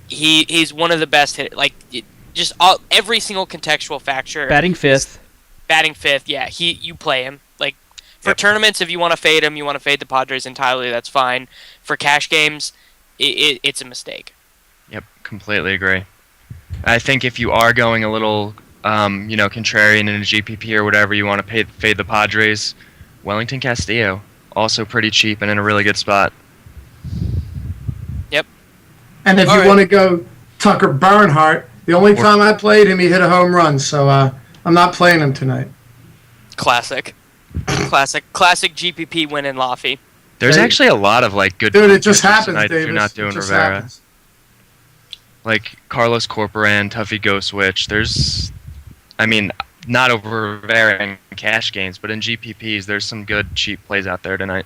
[SPEAKER 2] He's one of the best hitters. Like, every single contextual factor.
[SPEAKER 1] Batting fifth,
[SPEAKER 2] yeah. You play him. Like, for tournaments, if you want to fade him, you want to fade the Padres entirely, that's fine. For cash games, it's a mistake.
[SPEAKER 3] Yep, completely agree. I think if you are going a little, contrarian in a GPP or whatever, you want to fade the Padres, Wellington Castillo, also pretty cheap and in a really good spot.
[SPEAKER 2] Yep.
[SPEAKER 4] And if you want to go Tucker Barnhart, the only time I played him, he hit a home run, so I'm not playing him tonight.
[SPEAKER 2] Classic GPP win in Laffy.
[SPEAKER 3] There's actually a lot of good.
[SPEAKER 4] Dude, it just happens, Davis.
[SPEAKER 3] If you're not doing Rivera. Happens. Like Carlos Corporan, Tuffy Ghostwitch. There's, not over Rivera in cash games, but in GPPs, there's some good cheap plays out there tonight.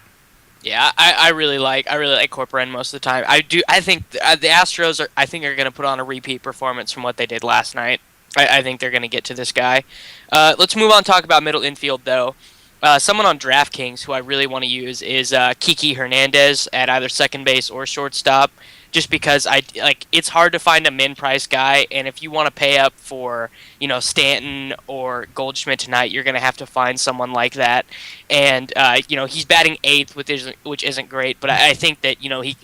[SPEAKER 2] Yeah, I really like Corporan most of the time. I think the Astros are going to put on a repeat performance from what they did last night. I think they're going to get to this guy. Let's move on and talk about middle infield though. Someone on DraftKings who I really want to use is Kiki Hernandez at either second base or shortstop. Just because it's hard to find a min price guy, and if you want to pay up for Stanton or Goldschmidt tonight, you're going to have to find someone like that. And he's batting 8th, which isn't great, but I think that he's going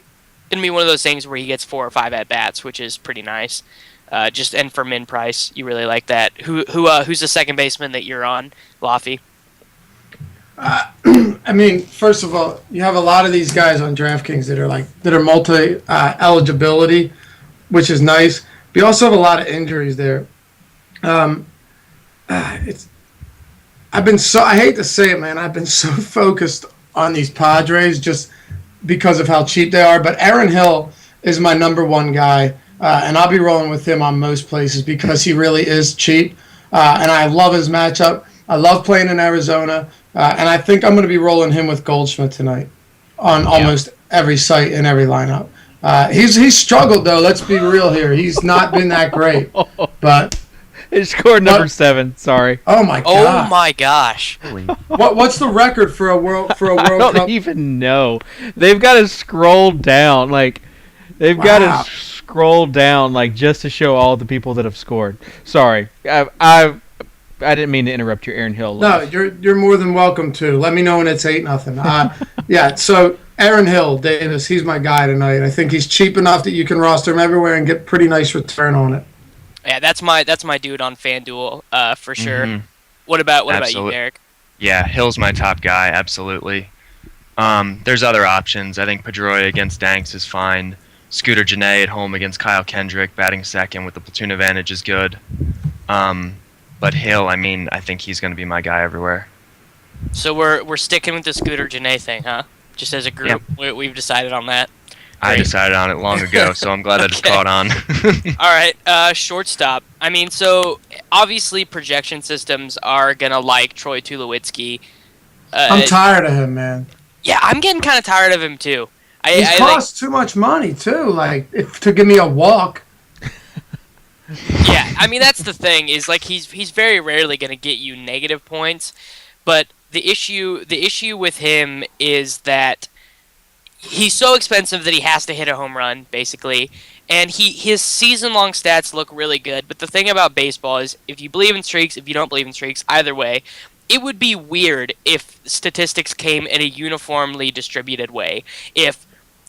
[SPEAKER 2] to be one of those things where he gets 4 or 5 at bats, which is pretty nice. And for min price, you really like that. Who's the second baseman that you're on, Laffy?
[SPEAKER 4] First of all, you have a lot of these guys on DraftKings that are multi eligibility, which is nice. But you also have a lot of injuries there. I hate to say it, man. I've been so focused on these Padres just because of how cheap they are. But Aaron Hill is my number 1 guy, and I'll be rolling with him on most places because he really is cheap, and I love his matchup. I love playing in Arizona. And I think I'm going to be rolling him with Goldschmidt tonight. on almost every site and every lineup. He's struggled though. Let's be real here. He's not been that great. But
[SPEAKER 1] He scored number 7. Sorry.
[SPEAKER 4] oh my
[SPEAKER 2] Oh
[SPEAKER 4] god!
[SPEAKER 2] my gosh.
[SPEAKER 4] What's the record for a World
[SPEAKER 1] I
[SPEAKER 4] World
[SPEAKER 1] don't
[SPEAKER 4] Cup?
[SPEAKER 1] even know. They've got to scroll down. Like, they've got
[SPEAKER 4] Wow.
[SPEAKER 1] to scroll down, like, just to show all the people that have scored. Sorry. I didn't mean to interrupt your Aaron Hill.
[SPEAKER 4] No, you're more than welcome to. Let me know when it's 8-0. Yeah. So Aaron Hill, Davis, he's my guy tonight. I think he's cheap enough that you can roster him everywhere and get pretty nice return on it.
[SPEAKER 2] Yeah, that's my dude on FanDuel, for sure.
[SPEAKER 3] Mhm.
[SPEAKER 2] What about you,
[SPEAKER 3] Absolute-
[SPEAKER 2] Derek?
[SPEAKER 3] Yeah, Hill's my top guy, absolutely. There's other options. I think Pedroia against Danks is fine. Scooter Janae at home against Kyle Kendrick, batting second with the platoon advantage is good. But Hill, I mean, I think he's going to be my guy everywhere.
[SPEAKER 2] So we're sticking with the Scooter Janae thing, huh? Just as a group, we've decided on that.
[SPEAKER 3] I
[SPEAKER 2] Great.
[SPEAKER 3] decided on it long ago, so I'm glad I just
[SPEAKER 2] Okay.
[SPEAKER 3] caught on.
[SPEAKER 2] All right, shortstop. I mean, so obviously projection systems are gonna like Troy Tulowitzki.
[SPEAKER 4] I'm tired of him, man.
[SPEAKER 2] Yeah, I'm getting kind of tired of him too.
[SPEAKER 4] He's
[SPEAKER 2] I
[SPEAKER 4] cost too much money too. Like to give me a walk.
[SPEAKER 2] yeah, I mean that's the thing is like he's very rarely gonna get you negative points, but the issue with him is that he's so expensive that he has to hit a home run basically, and his season-long stats look really good. But the thing about baseball is if you believe in streaks, if you don't believe in streaks, either way, it would be weird if statistics came in a uniformly distributed way. If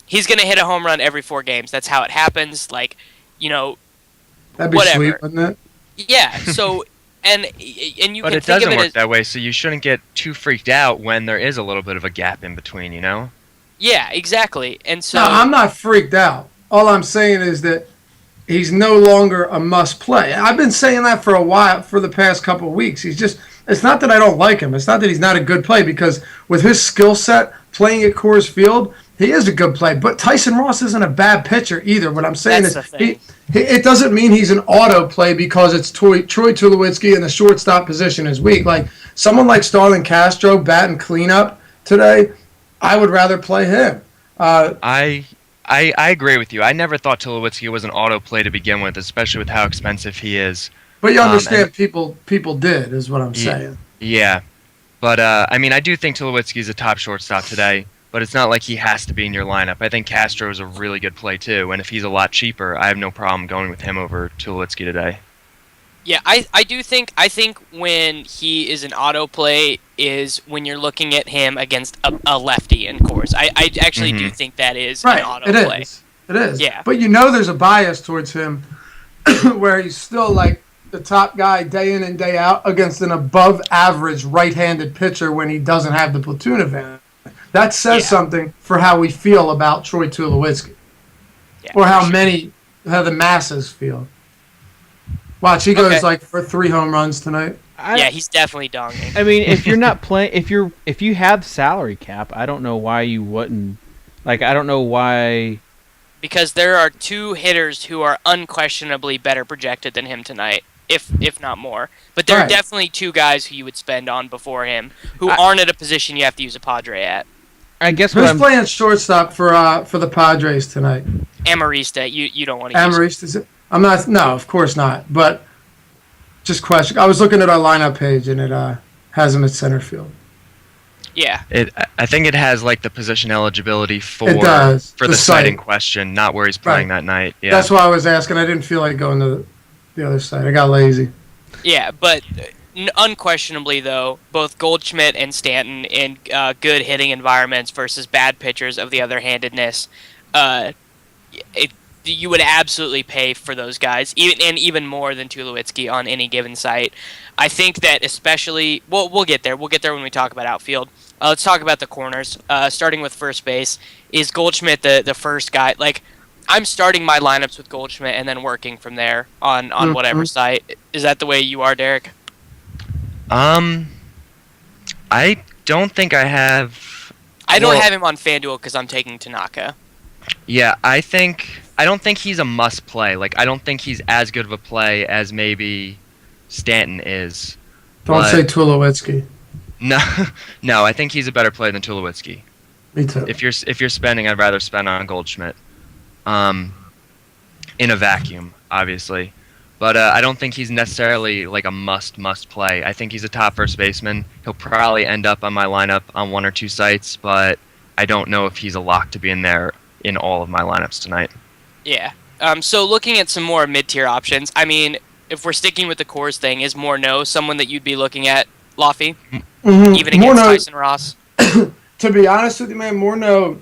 [SPEAKER 2] he's gonna hit a home run every 4 games, that's how it happens. Like, you know,
[SPEAKER 4] That'd be
[SPEAKER 2] whatever.
[SPEAKER 4] sweet, wouldn't it?
[SPEAKER 2] Yeah. So and you
[SPEAKER 3] But
[SPEAKER 2] can
[SPEAKER 3] it
[SPEAKER 2] think
[SPEAKER 3] doesn't
[SPEAKER 2] of it
[SPEAKER 3] work
[SPEAKER 2] as
[SPEAKER 3] that way, so you shouldn't get too freaked out when there is a little bit of a gap in between, you know?
[SPEAKER 2] yeah, exactly. And so
[SPEAKER 4] No, I'm not freaked out. All I'm saying is that he's no longer a must play. I've been saying that for a while, for the past couple of weeks. It's not that I don't like him. It's not that he's not a good play, because with his skill set playing at Coors Field, he is a good play. But Tyson Ross isn't a bad pitcher either. What I'm saying
[SPEAKER 2] That's
[SPEAKER 4] is
[SPEAKER 2] the thing.
[SPEAKER 4] it doesn't mean he's an auto play because it's Troy Tulowitzki and the shortstop position is weak. Like someone like Starlin Castro batting cleanup today, I would rather play him.
[SPEAKER 3] I agree with you. I never thought Tulowitzki was an auto play to begin with, especially with how expensive he is.
[SPEAKER 4] But you
[SPEAKER 3] and-
[SPEAKER 4] understand, people did, is what I'm saying.
[SPEAKER 3] Yeah. But, I mean, I do think Tulowitzki is a top shortstop today, but it's not like he has to be in your lineup. I think Castro is a really good play, too, and if he's a lot cheaper, I have no problem going with him over Tulowitzki today.
[SPEAKER 2] yeah, I think when he is an auto play is when you're looking at him against a lefty in course. I actually do think that is
[SPEAKER 4] Right,
[SPEAKER 2] an auto
[SPEAKER 4] it
[SPEAKER 2] play.
[SPEAKER 4] is. It is.
[SPEAKER 2] Yeah.
[SPEAKER 4] But you know there's a bias towards him where he's still like the top guy day in and day out against an above average right-handed pitcher when he doesn't have the platoon advantage. That says
[SPEAKER 2] Yeah.
[SPEAKER 4] something for how we feel about Troy Tulowitzki.
[SPEAKER 2] Yeah,
[SPEAKER 4] Or
[SPEAKER 2] for
[SPEAKER 4] how
[SPEAKER 2] sure.
[SPEAKER 4] how the masses feel. Watch, he goes
[SPEAKER 2] Okay.
[SPEAKER 4] like for 3 home runs tonight.
[SPEAKER 2] Yeah, he's definitely donging.
[SPEAKER 1] I mean, if you're not playing, if you have salary cap, I don't know why you wouldn't. Like, I don't know why.
[SPEAKER 2] Because there are 2 hitters who are unquestionably better projected than him tonight, if not more. But there are
[SPEAKER 4] Right.
[SPEAKER 2] definitely 2 guys who you would spend on before him who aren't at a position you have to use a Padre at.
[SPEAKER 1] I guess what
[SPEAKER 4] Who's
[SPEAKER 1] I'm.
[SPEAKER 4] playing shortstop for the Padres tonight?
[SPEAKER 2] Amarista, you don't want to use.
[SPEAKER 4] Amarista, is it? I'm not. No, of course not. But just question. I was looking at our lineup page, and it has him at center field.
[SPEAKER 2] Yeah.
[SPEAKER 3] I think it has, like, the position eligibility for,
[SPEAKER 4] It does.
[SPEAKER 3] for
[SPEAKER 4] The
[SPEAKER 3] the site in
[SPEAKER 4] site.
[SPEAKER 3] question, not where he's playing
[SPEAKER 4] Right.
[SPEAKER 3] that night. Yeah.
[SPEAKER 4] That's why I was asking. I didn't feel like going to the other side. I got lazy.
[SPEAKER 2] Yeah, but unquestionably, though, both Goldschmidt and Stanton in good hitting environments versus bad pitchers of the other handedness, you would absolutely pay for those guys, even more than Tulowitzki on any given site. I think that especially, we'll get there. We'll get there when we talk about outfield. Let's talk about the corners. Starting with first base, is Goldschmidt the first guy? Like, I'm starting my lineups with Goldschmidt and then working from there on whatever site. Is that the way you are, Derek?
[SPEAKER 3] I don't think I have.
[SPEAKER 2] I don't
[SPEAKER 3] Well-
[SPEAKER 2] have him on FanDuel because I'm taking Tanaka.
[SPEAKER 3] Yeah, I don't think he's a must play. Like, I don't think he's as good of a play as maybe Stanton is.
[SPEAKER 4] Don't
[SPEAKER 3] But-
[SPEAKER 4] say Tulowitzki.
[SPEAKER 3] No, no, I think he's a better player than Tulowitzki.
[SPEAKER 4] Me too.
[SPEAKER 3] If you're spending, I'd rather spend on Goldschmidt. In a vacuum, obviously. But I don't think he's necessarily like a must play. I think he's a top first baseman. He'll probably end up on my lineup on one or two sites, but I don't know if he's a lock to be in there in all of my lineups tonight.
[SPEAKER 2] Yeah. So looking at some more mid-tier options, I mean, if we're sticking with the Coors thing, is Morneau someone that you'd be looking at, Laffy?
[SPEAKER 4] Mm-hmm.
[SPEAKER 2] Even against Tyson Ross?
[SPEAKER 4] To be honest with you, man, Morneau,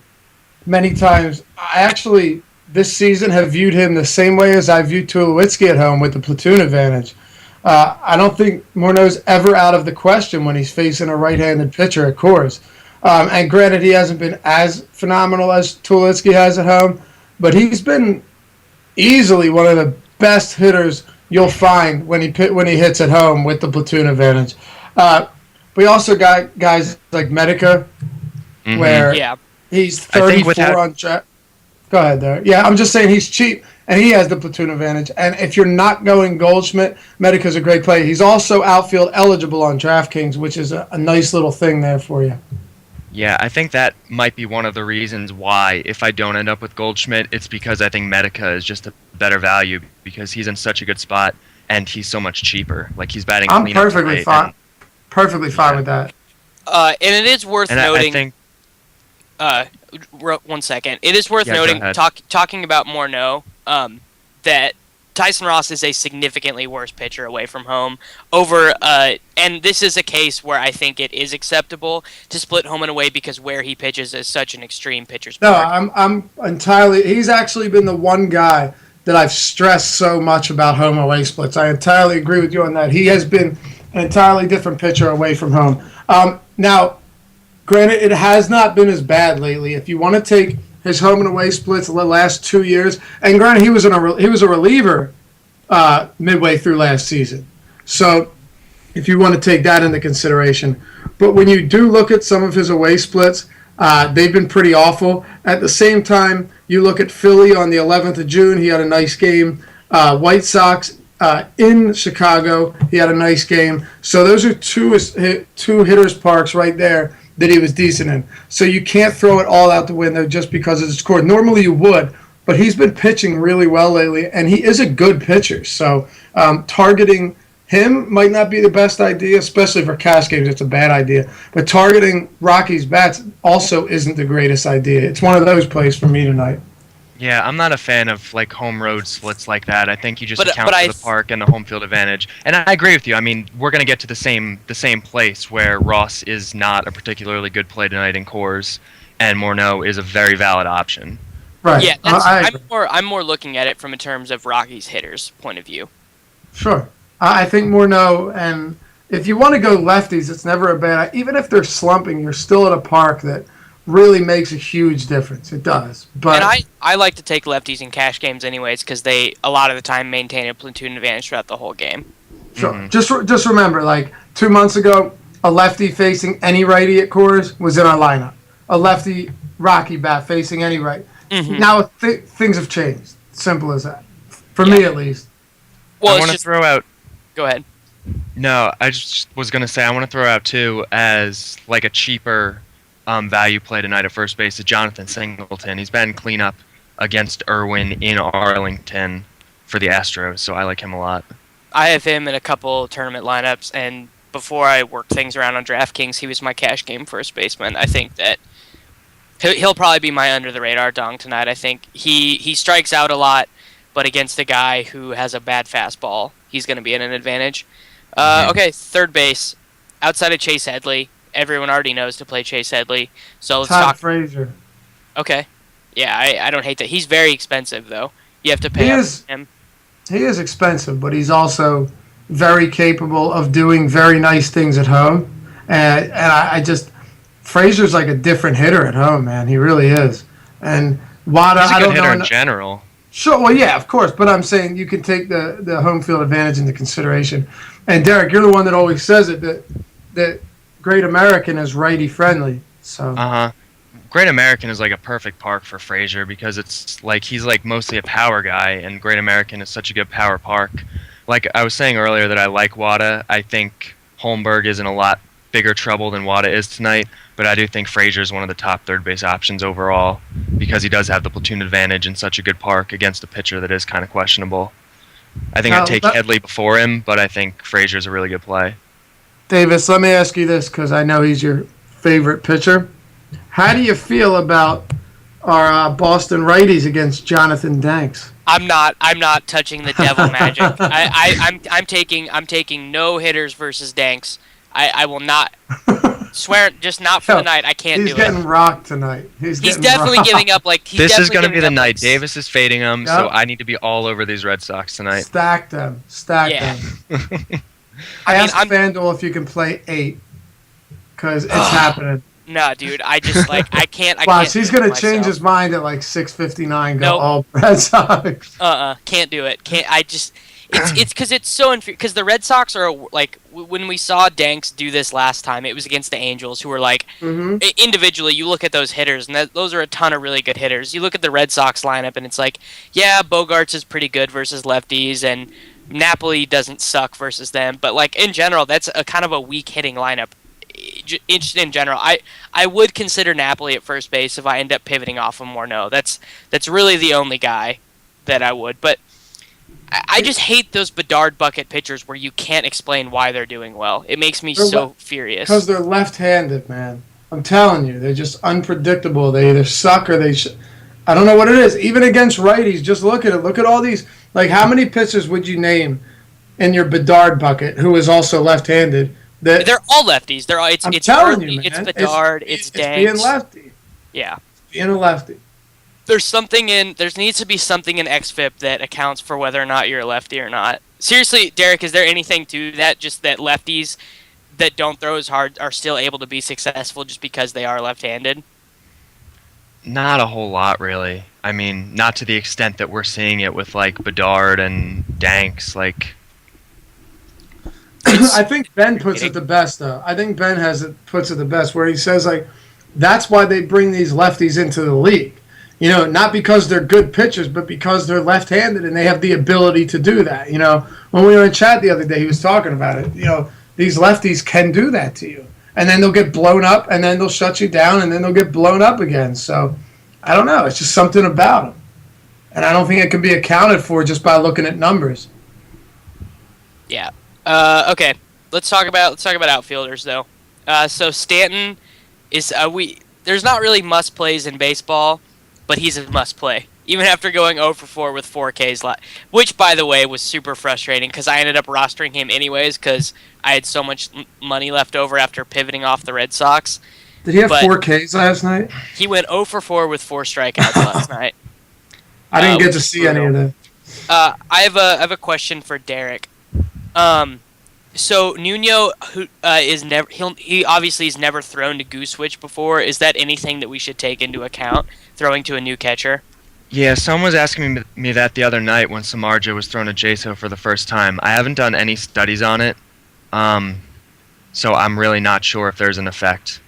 [SPEAKER 4] many times, I actually, this season, have viewed him the same way as I viewed Tulowitzki at home with the platoon advantage. I don't think Morneau's ever out of the question when he's facing a right-handed pitcher at Coors. And granted, he hasn't been as phenomenal as Tulowitzki has at home, but he's been easily one of the best hitters you'll find when he hits at home with the platoon advantage. We also got guys like Medica, where he's 34 on track. Go ahead there. Yeah, I'm just saying he's cheap, and he has the platoon advantage. And if you're not going Goldschmidt, Medica's a great play. He's also outfield eligible on DraftKings, which is a nice little thing there for you.
[SPEAKER 3] Yeah, I think that might be one of the reasons why, if I don't end up with Goldschmidt, it's because I think Medica is just a better value because he's in such a good spot and he's so much cheaper. Like, he's batting
[SPEAKER 4] I'm
[SPEAKER 3] clean
[SPEAKER 4] perfectly fine. Perfectly fine with that.
[SPEAKER 2] And it is worth noting.
[SPEAKER 3] I think,
[SPEAKER 2] 1 second. It is worth noting, talking about Morneau, that Tyson Ross is a significantly worse pitcher away from home. And this is a case where I think it is acceptable to split home and away because where he pitches is such an extreme pitcher's park.
[SPEAKER 4] No, I'm entirely. He's actually been the one guy that I've stressed so much about home away splits. I entirely agree with you on that. He has been an entirely different pitcher away from home. Now, granted, it has not been as bad lately. If you want to take his home and away splits the last 2 years, and granted, he was a reliever midway through last season. So, if you want to take that into consideration, but when you do look at some of his away splits, they've been pretty awful. At the same time, you look at Philly on the 11th of June, he had a nice game. White Sox in Chicago, he had a nice game. So those are two hitters' parks right there that he was decent in. So you can't throw it all out the window just because it's scored. Normally you would, but he's been pitching really well lately, and he is a good pitcher. So targeting him might not be the best idea, especially for cash games. It's a bad idea. But targeting Rocky's bats also isn't the greatest idea. It's one of those plays for me tonight.
[SPEAKER 3] Yeah, I'm not a fan of like home road splits like that. I think you just account for the park and the home field advantage. And I agree with you. I mean, we're going to get to the same place where Ross is not a particularly good play tonight in Coors, and Morneau is a very valid option.
[SPEAKER 4] Right.
[SPEAKER 2] Yeah, I'm more looking at it from in terms of Rocky's hitters' point of view.
[SPEAKER 4] Sure. I think Morneau, and if you want to go lefties, it's never a bad. Even if they're slumping, you're still at a park that really makes a huge difference. It does. But
[SPEAKER 2] and I like to take lefties in cash games anyways because they a lot of the time maintain a platoon advantage throughout the whole game.
[SPEAKER 4] Sure. Mm-hmm. Just remember, like 2 months ago, a lefty facing any righty at Coors was in our lineup. A lefty Rocky bat facing any right. Mm-hmm. Now things have changed. Simple as that. For me, at least.
[SPEAKER 2] Well,
[SPEAKER 3] I want to throw out.
[SPEAKER 2] Go ahead.
[SPEAKER 3] No, I just was going to say I want to throw out too as like a cheaper value play tonight at first base is Jonathan Singleton. He's batting cleanup against Irwin in Arlington for the Astros, so I like him a lot.
[SPEAKER 2] I have him in a couple tournament lineups, and before I worked things around on DraftKings, he was my cash game first baseman. I think that he'll probably be my under-the-radar dong tonight. I think he strikes out a lot, but against a guy who has a bad fastball, he's going to be at an advantage. Okay, third base. Outside of Chase Headley, everyone already knows to play Chase Headley. So let's talk
[SPEAKER 4] Frazier.
[SPEAKER 2] Okay. Yeah, I don't hate that. He's very expensive, though. You have to pay him.
[SPEAKER 4] He is expensive, but he's also very capable of doing very nice things at home. And I just Frazier's like a different hitter at home, man. He really is. And Wada,
[SPEAKER 3] he's a good hitter in general.
[SPEAKER 4] Sure, well, yeah, of course. But I'm saying you can take the home field advantage into consideration. And Derek, you're the one that always says it that Great American is righty friendly. So.
[SPEAKER 3] Great American is like a perfect park for Frazier because it's like he's like mostly a power guy, and Great American is such a good power park. Like I was saying earlier that I like Wada. I think Holmberg is in a lot bigger trouble than Wada is tonight, but I do think Frazier is one of the top third base options overall because he does have the platoon advantage in such a good park against a pitcher that is kind of questionable. I think I'd take Headley before him, but I think Frazier's a really good play.
[SPEAKER 4] Davis, let me ask you this because I know he's your favorite pitcher. How do you feel about our Boston righties against Jonathan Danks?
[SPEAKER 2] I'm not touching the devil magic. I'm taking no hitters versus Danks. I will not swear, just not for the night. I can't do it.
[SPEAKER 4] He's getting rocked tonight. He's
[SPEAKER 2] definitely giving up.
[SPEAKER 3] This is going to be the night. Davis is fading him, so I need to be all over these Red Sox tonight.
[SPEAKER 4] Stack them. I asked FanDuel if you can play 8 because it's happening.
[SPEAKER 2] No, dude. I just I can't.
[SPEAKER 4] Watch, he's gonna change his mind at 6:59. Go all Red Sox.
[SPEAKER 2] Can't do it. Can't. I just. It's because it's so unfair. Because the Red Sox are when we saw Danks do this last time, it was against the Angels, who were individually. You look at those hitters, and those are a ton of really good hitters. You look at the Red Sox lineup, and it's Bogarts is pretty good versus lefties, and Napoli doesn't suck versus them. But in general, that's a kind of a weak hitting lineup. In general, I would consider Napoli at first base if I end up pivoting off him Morneau. That's really the only guy that I would. But I just hate those Bedard bucket pitchers where you can't explain why they're doing well. It makes me so furious.
[SPEAKER 4] Because they're left-handed, man. I'm telling you, they're just unpredictable. They either suck or I don't know what it is. Even against righties, just look at it. Look at all these. How many pitchers would you name in your Bedard bucket who is also left-handed?
[SPEAKER 2] They're all lefties. It's
[SPEAKER 4] telling you, man.
[SPEAKER 2] It's Bedard. It's Danks.
[SPEAKER 4] Being lefty.
[SPEAKER 2] Yeah.
[SPEAKER 4] Being a lefty.
[SPEAKER 2] There needs to be something in XFIP that accounts for whether or not you're a lefty or not. Seriously, Derek, is there anything to that? Just that lefties that don't throw as hard are still able to be successful just because they are left-handed?
[SPEAKER 3] Not a whole lot, really. I mean, not to the extent that we're seeing it with Bedard and Danks.
[SPEAKER 4] I think Ben puts it the best, though. I think Ben puts it the best, where he says that's why they bring these lefties into the league. Not because they're good pitchers, but because they're left-handed and they have the ability to do that. When we were in chat the other day, he was talking about it. These lefties can do that to you. And then they'll get blown up, and then they'll shut you down, and then they'll get blown up again. So, I don't know. It's just something about them. And I don't think it can be accounted for just by looking at numbers.
[SPEAKER 2] Yeah. Okay. Let's talk about outfielders, though. So Stanton is there's not really must plays in baseball, but he's a must play. Even after going 0 for 4 with 4 Ks, which, by the way, was super frustrating because I ended up rostering him anyways because I had so much money left over after pivoting off the Red Sox.
[SPEAKER 4] Did he have 4 Ks last night?
[SPEAKER 2] He went 0 for 4 with 4 strikeouts last night.
[SPEAKER 4] I didn't get to see any of that.
[SPEAKER 2] I have a question for Derek. So Nuno, who he obviously has never thrown to Goose Switch before. Is that anything that we should take into account throwing to a new catcher?
[SPEAKER 3] Yeah, someone was asking me that the other night when Samardzija was thrown to JSO for the first time. I haven't done any studies on it, so I'm really not sure if there's an effect.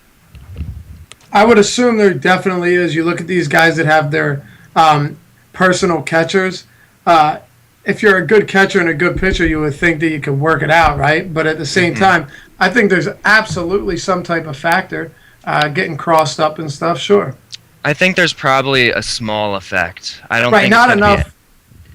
[SPEAKER 4] I would assume there definitely is. You look at these guys that have their personal catchers. If you're a good catcher and a good pitcher, you would think that you could work it out, right? But at the same time, I think there's absolutely some type of factor getting crossed up and stuff. Sure.
[SPEAKER 3] I think there's probably a small effect. I don't think
[SPEAKER 4] not enough.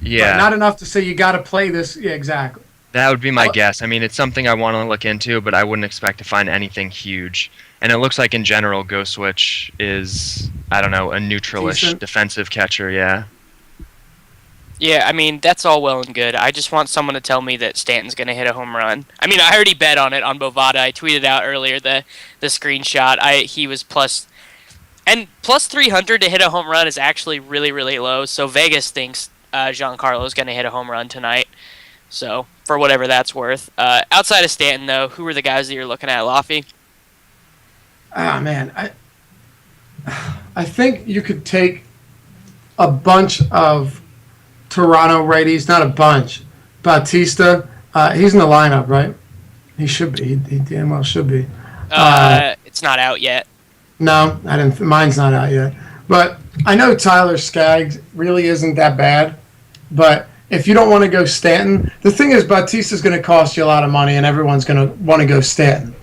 [SPEAKER 3] Yeah,
[SPEAKER 4] right, not enough to say you got to play this. Yeah, exactly.
[SPEAKER 3] That would be my guess. I mean, it's something I want to look into, but I wouldn't expect to find anything huge. And it looks like in general, Go Switch is, I don't know, a neutral-ish defensive catcher. Yeah.
[SPEAKER 2] Yeah, I mean, that's all well and good. I just want someone to tell me that Stanton's going to hit a home run. I mean, I already bet on it on Bovada. I tweeted out earlier the screenshot. He was plus 300 to hit a home run is actually really, really low. So Vegas thinks Giancarlo's going to hit a home run tonight. So, for whatever that's worth. Outside of Stanton, though, who are the guys that you're looking at, Laffy?
[SPEAKER 4] Ah, man. I think you could take a bunch of Toronto righties, not a bunch. Bautista, he's in the lineup, right? He should be. He damn well should be.
[SPEAKER 2] It's not out yet.
[SPEAKER 4] No, I didn't. Mine's not out yet. But I know Tyler Skaggs really isn't that bad. But if you don't want to go Stanton, the thing is Bautista's going to cost you a lot of money, and everyone's going to want to go Stanton.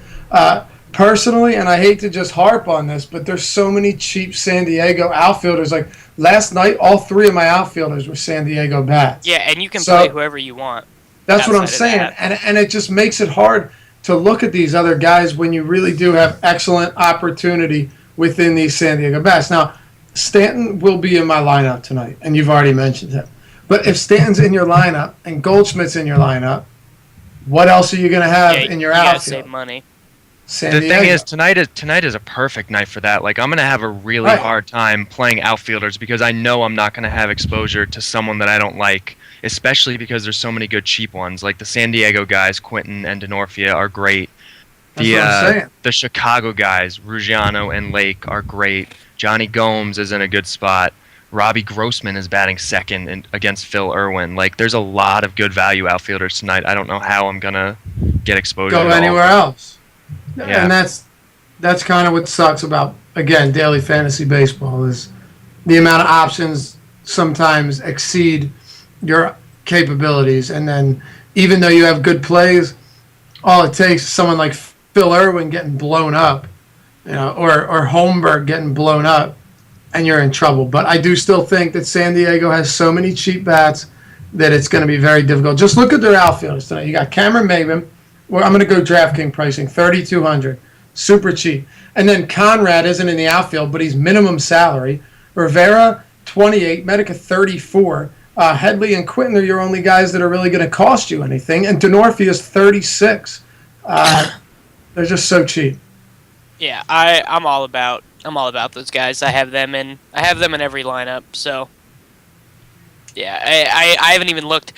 [SPEAKER 4] personally, and I hate to just harp on this, but there's so many cheap San Diego outfielders. Like last night, all three of my outfielders were San Diego bats.
[SPEAKER 2] Yeah, and you can play whoever you want.
[SPEAKER 4] That's what I'm
[SPEAKER 2] outside of
[SPEAKER 4] saying,
[SPEAKER 2] that.
[SPEAKER 4] and it just makes it hard to look at these other guys when you really do have excellent opportunity within these San Diego bats. Now, Stanton will be in my lineup tonight, and you've already mentioned him. But if Stanton's in your lineup and Goldschmidt's in your lineup, what else are you going to have
[SPEAKER 2] Yeah,
[SPEAKER 4] in your
[SPEAKER 2] you gotta
[SPEAKER 4] outfield?
[SPEAKER 2] save money.
[SPEAKER 4] San
[SPEAKER 3] The
[SPEAKER 4] Diego.
[SPEAKER 3] thing is, tonight is a perfect night for that. Like, I'm gonna have a really
[SPEAKER 4] Right.
[SPEAKER 3] hard time playing outfielders because I know I'm not gonna have exposure to someone that I don't like, especially because there's so many good cheap ones. Like the San Diego guys, Quinton and Denorfia, are great.
[SPEAKER 4] That's what I'm saying.
[SPEAKER 3] The Chicago guys, Ruggiano and Lake, are great. Johnny Gomes is in a good spot. Robbie Grossman is batting second against Phil Irwin. Like, there's a lot of good value outfielders tonight. I don't know how I'm gonna get exposure.
[SPEAKER 4] Go
[SPEAKER 3] to all of
[SPEAKER 4] anywhere
[SPEAKER 3] them.
[SPEAKER 4] else.
[SPEAKER 3] Yeah.
[SPEAKER 4] And that's kind of what sucks about, again, daily fantasy baseball is the amount of options sometimes exceed your capabilities. And then even though you have good plays, all it takes is someone like Phil Irwin getting blown up, or Holmberg getting blown up, and you're in trouble. But I do still think that San Diego has so many cheap bats that it's going to be very difficult. Just look at their outfielders tonight. You got Cameron Maybin. Well, I'm going to go DraftKings pricing, $3,200, super cheap. And then Conrad isn't in the outfield, but he's minimum salary. Rivera, 28, Medica, 34. Headley and Quinton are your only guys that are really going to cost you anything. And Denorfia is 36. They're just so cheap.
[SPEAKER 2] Yeah, I'm all about those guys. I have them in every lineup. So yeah, I haven't even looked.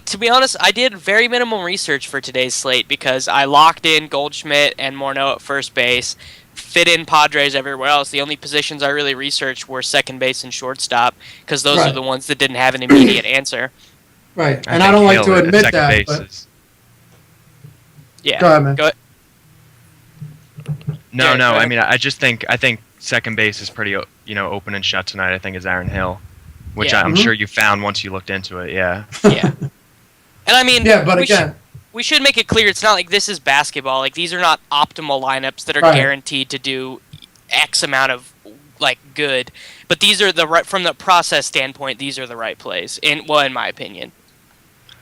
[SPEAKER 2] To be honest, I did very minimum research for today's slate because I locked in Goldschmidt and Morneau at first base, fit in Padres everywhere else. The only positions I really researched were second base and shortstop because those are the ones that didn't have an immediate answer.
[SPEAKER 4] Right, and I don't like to admit
[SPEAKER 3] second
[SPEAKER 4] that,
[SPEAKER 3] base
[SPEAKER 4] but
[SPEAKER 3] is-
[SPEAKER 2] Yeah,
[SPEAKER 4] go ahead, man.
[SPEAKER 2] Go ahead.
[SPEAKER 3] No,
[SPEAKER 2] Yeah,
[SPEAKER 3] no.
[SPEAKER 2] go
[SPEAKER 3] I
[SPEAKER 2] ahead.
[SPEAKER 3] mean, I think second base is pretty, open and shut tonight. I think is Aaron Hill, which
[SPEAKER 2] Yeah.
[SPEAKER 3] I'm
[SPEAKER 4] Mhm.
[SPEAKER 3] sure you found once you looked into it. Yeah.
[SPEAKER 2] Yeah. And I mean,
[SPEAKER 4] Yeah, but
[SPEAKER 2] we
[SPEAKER 4] again,
[SPEAKER 2] we should make it clear it's not like this is basketball. Like these are not optimal lineups that are
[SPEAKER 4] Right.
[SPEAKER 2] guaranteed to do X amount of like good. But these are from the process standpoint, these are the right plays. In my opinion.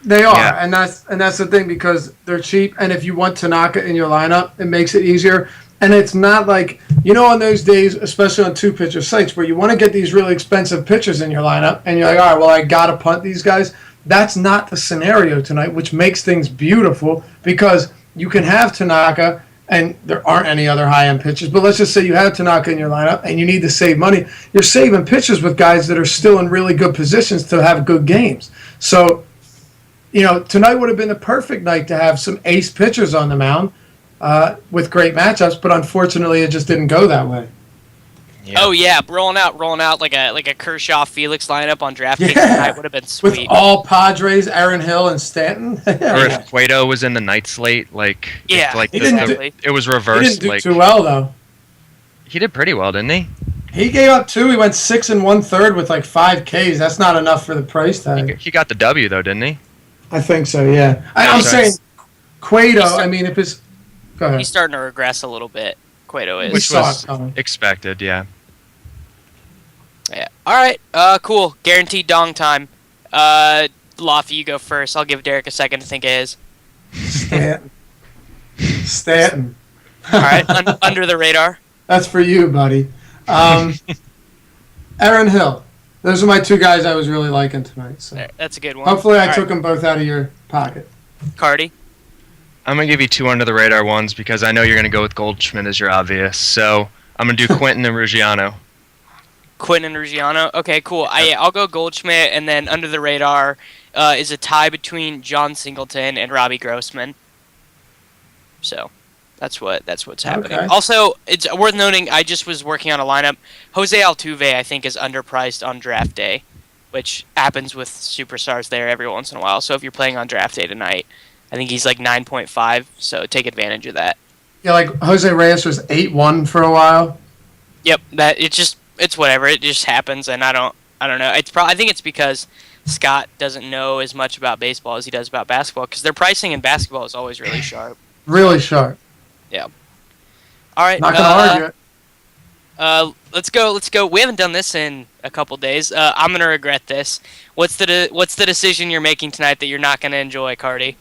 [SPEAKER 4] they are,
[SPEAKER 3] Yeah.
[SPEAKER 4] and that's the thing because they're cheap. And if you want Tanaka in your lineup, it makes it easier. And it's not like on those days, especially on two-pitcher sites, where you want to get these really expensive pitchers in your lineup, and you're like, all right, well, I gotta punt these guys. That's not the scenario tonight, which makes things beautiful because you can have Tanaka, and there aren't any other high-end pitchers. But let's just say you have Tanaka in your lineup, and you need to save money. You're saving pitchers with guys that are still in really good positions to have good games. So, tonight would have been the perfect night to have some ace pitchers on the mound with great matchups, but unfortunately, it just didn't go that way.
[SPEAKER 3] Yeah.
[SPEAKER 2] Oh yeah, rolling out like a Kershaw Felix lineup on DraftKings
[SPEAKER 4] Yeah.
[SPEAKER 2] tonight would have been
[SPEAKER 4] With
[SPEAKER 2] sweet.
[SPEAKER 4] all Padres, Aaron Hill and Stanton.
[SPEAKER 3] Or
[SPEAKER 4] Yeah.
[SPEAKER 3] if Cueto was in the night slate, like
[SPEAKER 2] Yeah,
[SPEAKER 3] if, like
[SPEAKER 4] He
[SPEAKER 3] the-
[SPEAKER 4] didn't
[SPEAKER 3] the- it was
[SPEAKER 4] He
[SPEAKER 3] reversed.
[SPEAKER 4] didn't do
[SPEAKER 3] Like
[SPEAKER 4] too well though.
[SPEAKER 3] he did pretty well, didn't he?
[SPEAKER 4] He gave up 2. He went 6 1/3 with like 5 Ks. That's not enough for the price tag.
[SPEAKER 3] He got the W though, didn't he?
[SPEAKER 4] I think so. Yeah. I'm
[SPEAKER 3] so
[SPEAKER 4] saying
[SPEAKER 3] it's-
[SPEAKER 4] Cueto.
[SPEAKER 2] He's-
[SPEAKER 4] I mean, if it's go ahead.
[SPEAKER 2] He's starting to regress a little bit. Cueto is.
[SPEAKER 4] We
[SPEAKER 3] Which
[SPEAKER 4] saw
[SPEAKER 3] was
[SPEAKER 4] it coming.
[SPEAKER 3] expected. Yeah.
[SPEAKER 2] Yeah. All right. Cool. Guaranteed dong time. Laffy, you go first. I'll give Derek a second to think of his.
[SPEAKER 4] Stanton. Stanton.
[SPEAKER 2] All right. Under the radar.
[SPEAKER 4] That's for you, buddy. Aaron Hill. Those are my 2 guys I was really liking tonight. So
[SPEAKER 2] There, that's a good one.
[SPEAKER 4] hopefully I
[SPEAKER 2] All
[SPEAKER 4] took them both out of your pocket.
[SPEAKER 2] right. Cardi.
[SPEAKER 3] I'm gonna give you 2 under the radar ones because I know you're gonna go with Goldschmidt as your obvious. So I'm gonna do Quinton and Ruggiano.
[SPEAKER 2] Quinton and Ruggiano. Okay, cool. I'll go Goldschmidt, and then under the radar is a tie between John Singleton and Robbie Grossman. So that's what's happening.
[SPEAKER 4] Okay.
[SPEAKER 2] Also, it's worth noting I just was working on a lineup. Jose Altuve, I think, is underpriced on draft day, which happens with superstars there every once in a while. So if you're playing on draft day tonight, I think he's like 9.5. So take advantage of that.
[SPEAKER 4] Yeah, like Jose Reyes was 8-1 for a while.
[SPEAKER 2] Yep, it's whatever. It just happens, and I don't know. I think it's because Scott doesn't know as much about baseball as he does about basketball because their pricing in basketball is always really sharp.
[SPEAKER 4] Really sharp.
[SPEAKER 2] All right.
[SPEAKER 4] Not gonna argue it.
[SPEAKER 2] Let's go. Let's go. We haven't done this in a couple days. I'm gonna regret this. What's the decision you're making tonight that you're not gonna enjoy, Cardi?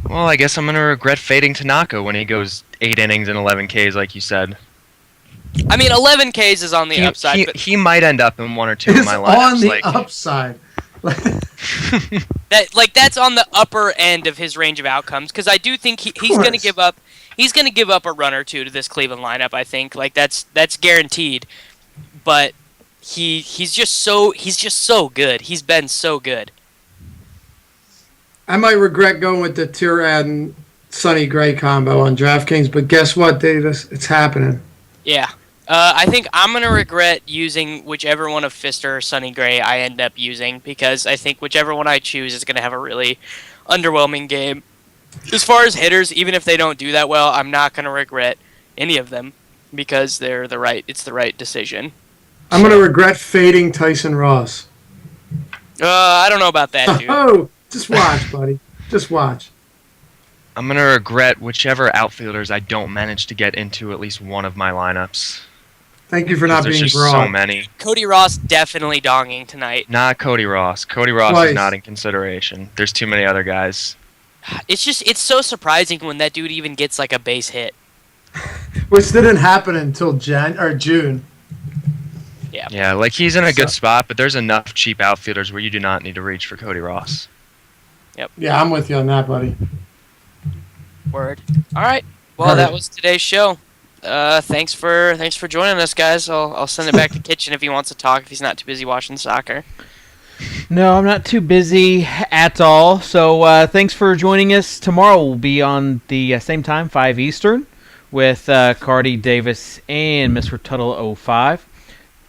[SPEAKER 3] Well, I guess I'm gonna regret fading Tanaka when he goes 8 innings and 11 Ks, like you said.
[SPEAKER 2] I mean, 11 Ks is on the upside, but
[SPEAKER 3] He might end up in 1 or 2 of
[SPEAKER 4] It's
[SPEAKER 3] my lineups.
[SPEAKER 4] on the
[SPEAKER 3] like,
[SPEAKER 4] upside.
[SPEAKER 2] that's on the upper end of his range of outcomes. Because I do think he's gonna
[SPEAKER 4] course.
[SPEAKER 2] give up. He's gonna give up a run or two to this Cleveland lineup. I think that's guaranteed. But he's just so good. He's been so good.
[SPEAKER 4] I might regret going with the Tirad and Sonny Gray combo on DraftKings, but guess what, Davis? It's happening.
[SPEAKER 2] Yeah. I think I'm going to regret using whichever one of Fister or Sonny Gray I end up using, because I think whichever one I choose is going to have a really underwhelming game. As far as hitters, even if they don't do that well, I'm not going to regret any of them, because it's the right decision.
[SPEAKER 4] I'm going to regret fading Tyson Ross.
[SPEAKER 2] I don't know about that, dude.
[SPEAKER 4] Oh, just watch, buddy. Just watch.
[SPEAKER 3] I'm gonna regret whichever outfielders I don't manage to get into at least one of my lineups.
[SPEAKER 4] Thank you for not
[SPEAKER 3] There's
[SPEAKER 4] being
[SPEAKER 3] just
[SPEAKER 4] broad.
[SPEAKER 3] so many.
[SPEAKER 2] Cody Ross definitely donging tonight.
[SPEAKER 3] Not Cody Ross. Cody Ross
[SPEAKER 4] Twice.
[SPEAKER 3] is not in consideration. There's too many other guys.
[SPEAKER 2] It's so surprising when that dude even gets like a base hit.
[SPEAKER 4] Which didn't happen until June.
[SPEAKER 3] Yeah, like he's in a good
[SPEAKER 4] So-
[SPEAKER 3] spot, but there's enough cheap outfielders where you do not need to reach for Cody Ross.
[SPEAKER 4] Yeah, I'm with you on that, buddy.
[SPEAKER 2] Word. All right. Well,
[SPEAKER 4] Heard.
[SPEAKER 2] that was today's show. Thanks for joining us, guys. I'll send it back to Kitchen if he wants to talk, if he's not too busy watching soccer.
[SPEAKER 1] No, I'm not too busy at all. So thanks for joining us. Tomorrow we'll be on the same time, 5 Eastern, with Cardi Davis and Mr. Tuttle 05,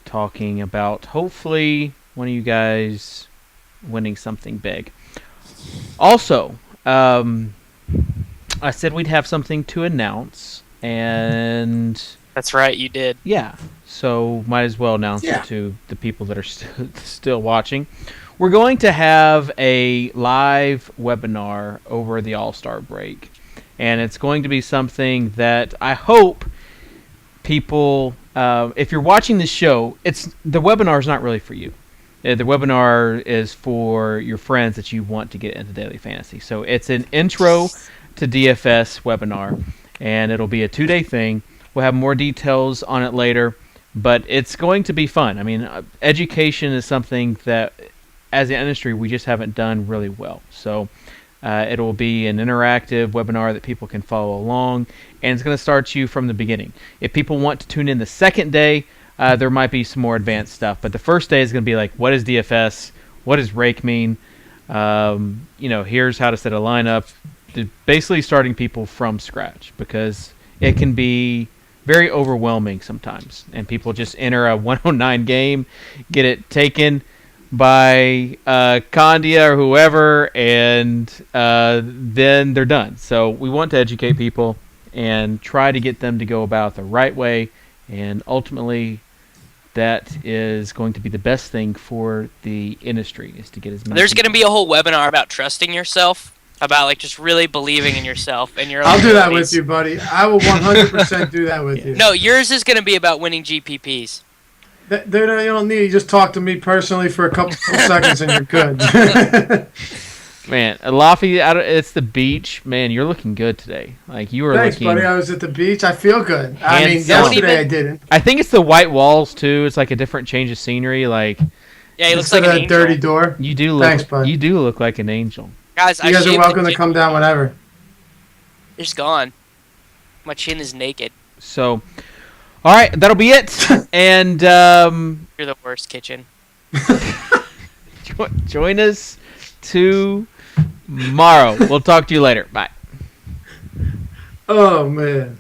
[SPEAKER 1] talking about hopefully one of you guys winning something big. Also, I said we'd have something to announce, and
[SPEAKER 2] That's right, you did.
[SPEAKER 1] yeah, so might as well announce
[SPEAKER 4] Yeah.
[SPEAKER 1] it to the people that are still watching. We're going to have a live webinar over the All-Star break, and it's going to be something that I hope people, if you're watching the show, the webinar is not really for you. The webinar is for your friends that you want to get into daily fantasy. So it's an intro to DFS webinar, and it'll be a 2-day thing. We'll have more details on it later, but it's going to be fun. I mean, education is something that, as an industry, we just haven't done really well. So it'll be an interactive webinar that people can follow along, and it's going to start you from the beginning. If people want to tune in the second day, there might be some more advanced stuff, but the first day is going to be like, what is DFS? What does rake mean? Here's how to set a lineup. Basically starting people from scratch, because it can be very overwhelming sometimes, and people just enter a 109 game, get it taken by Condia or whoever, and then they're done. So we want to educate people and try to get them to go about the right way, and ultimately that is going to be the best thing for the industry, is to get as many
[SPEAKER 2] There's going to
[SPEAKER 1] people.
[SPEAKER 2] be a whole webinar about trusting yourself, about like just really believing in yourself and your own
[SPEAKER 4] I'll do that
[SPEAKER 2] abilities.
[SPEAKER 4] with you, buddy. I will 100% do that with you.
[SPEAKER 2] No, yours is going to be about winning GPPs.
[SPEAKER 4] Dude, you don't need. You just talk to me personally for a couple seconds and you're good.
[SPEAKER 1] Man, Laffy, it's the beach. Man, you're looking good today. Like, you were
[SPEAKER 4] Thanks,
[SPEAKER 1] looking.
[SPEAKER 4] buddy. I was at the beach. I feel good. I mean,
[SPEAKER 1] Handsome.
[SPEAKER 4] yesterday I
[SPEAKER 2] Don't
[SPEAKER 4] didn't.
[SPEAKER 1] I think it's the white walls too. It's like a different change of scenery. Like,
[SPEAKER 2] Yeah, he looks
[SPEAKER 4] Instead
[SPEAKER 2] like
[SPEAKER 4] of
[SPEAKER 2] an
[SPEAKER 4] that
[SPEAKER 2] angel.
[SPEAKER 4] dirty door.
[SPEAKER 1] you do look.
[SPEAKER 4] Thanks, bud.
[SPEAKER 1] You do look like an angel.
[SPEAKER 2] Guys,
[SPEAKER 4] You guys are
[SPEAKER 2] shaved
[SPEAKER 4] welcome
[SPEAKER 2] the
[SPEAKER 4] to come down whenever.
[SPEAKER 2] It's gone. My chin is naked.
[SPEAKER 1] So, all right, that'll be it. And
[SPEAKER 2] You're the worst, Kitchen.
[SPEAKER 1] join us tomorrow. We'll talk to you later. Bye.
[SPEAKER 4] Oh man.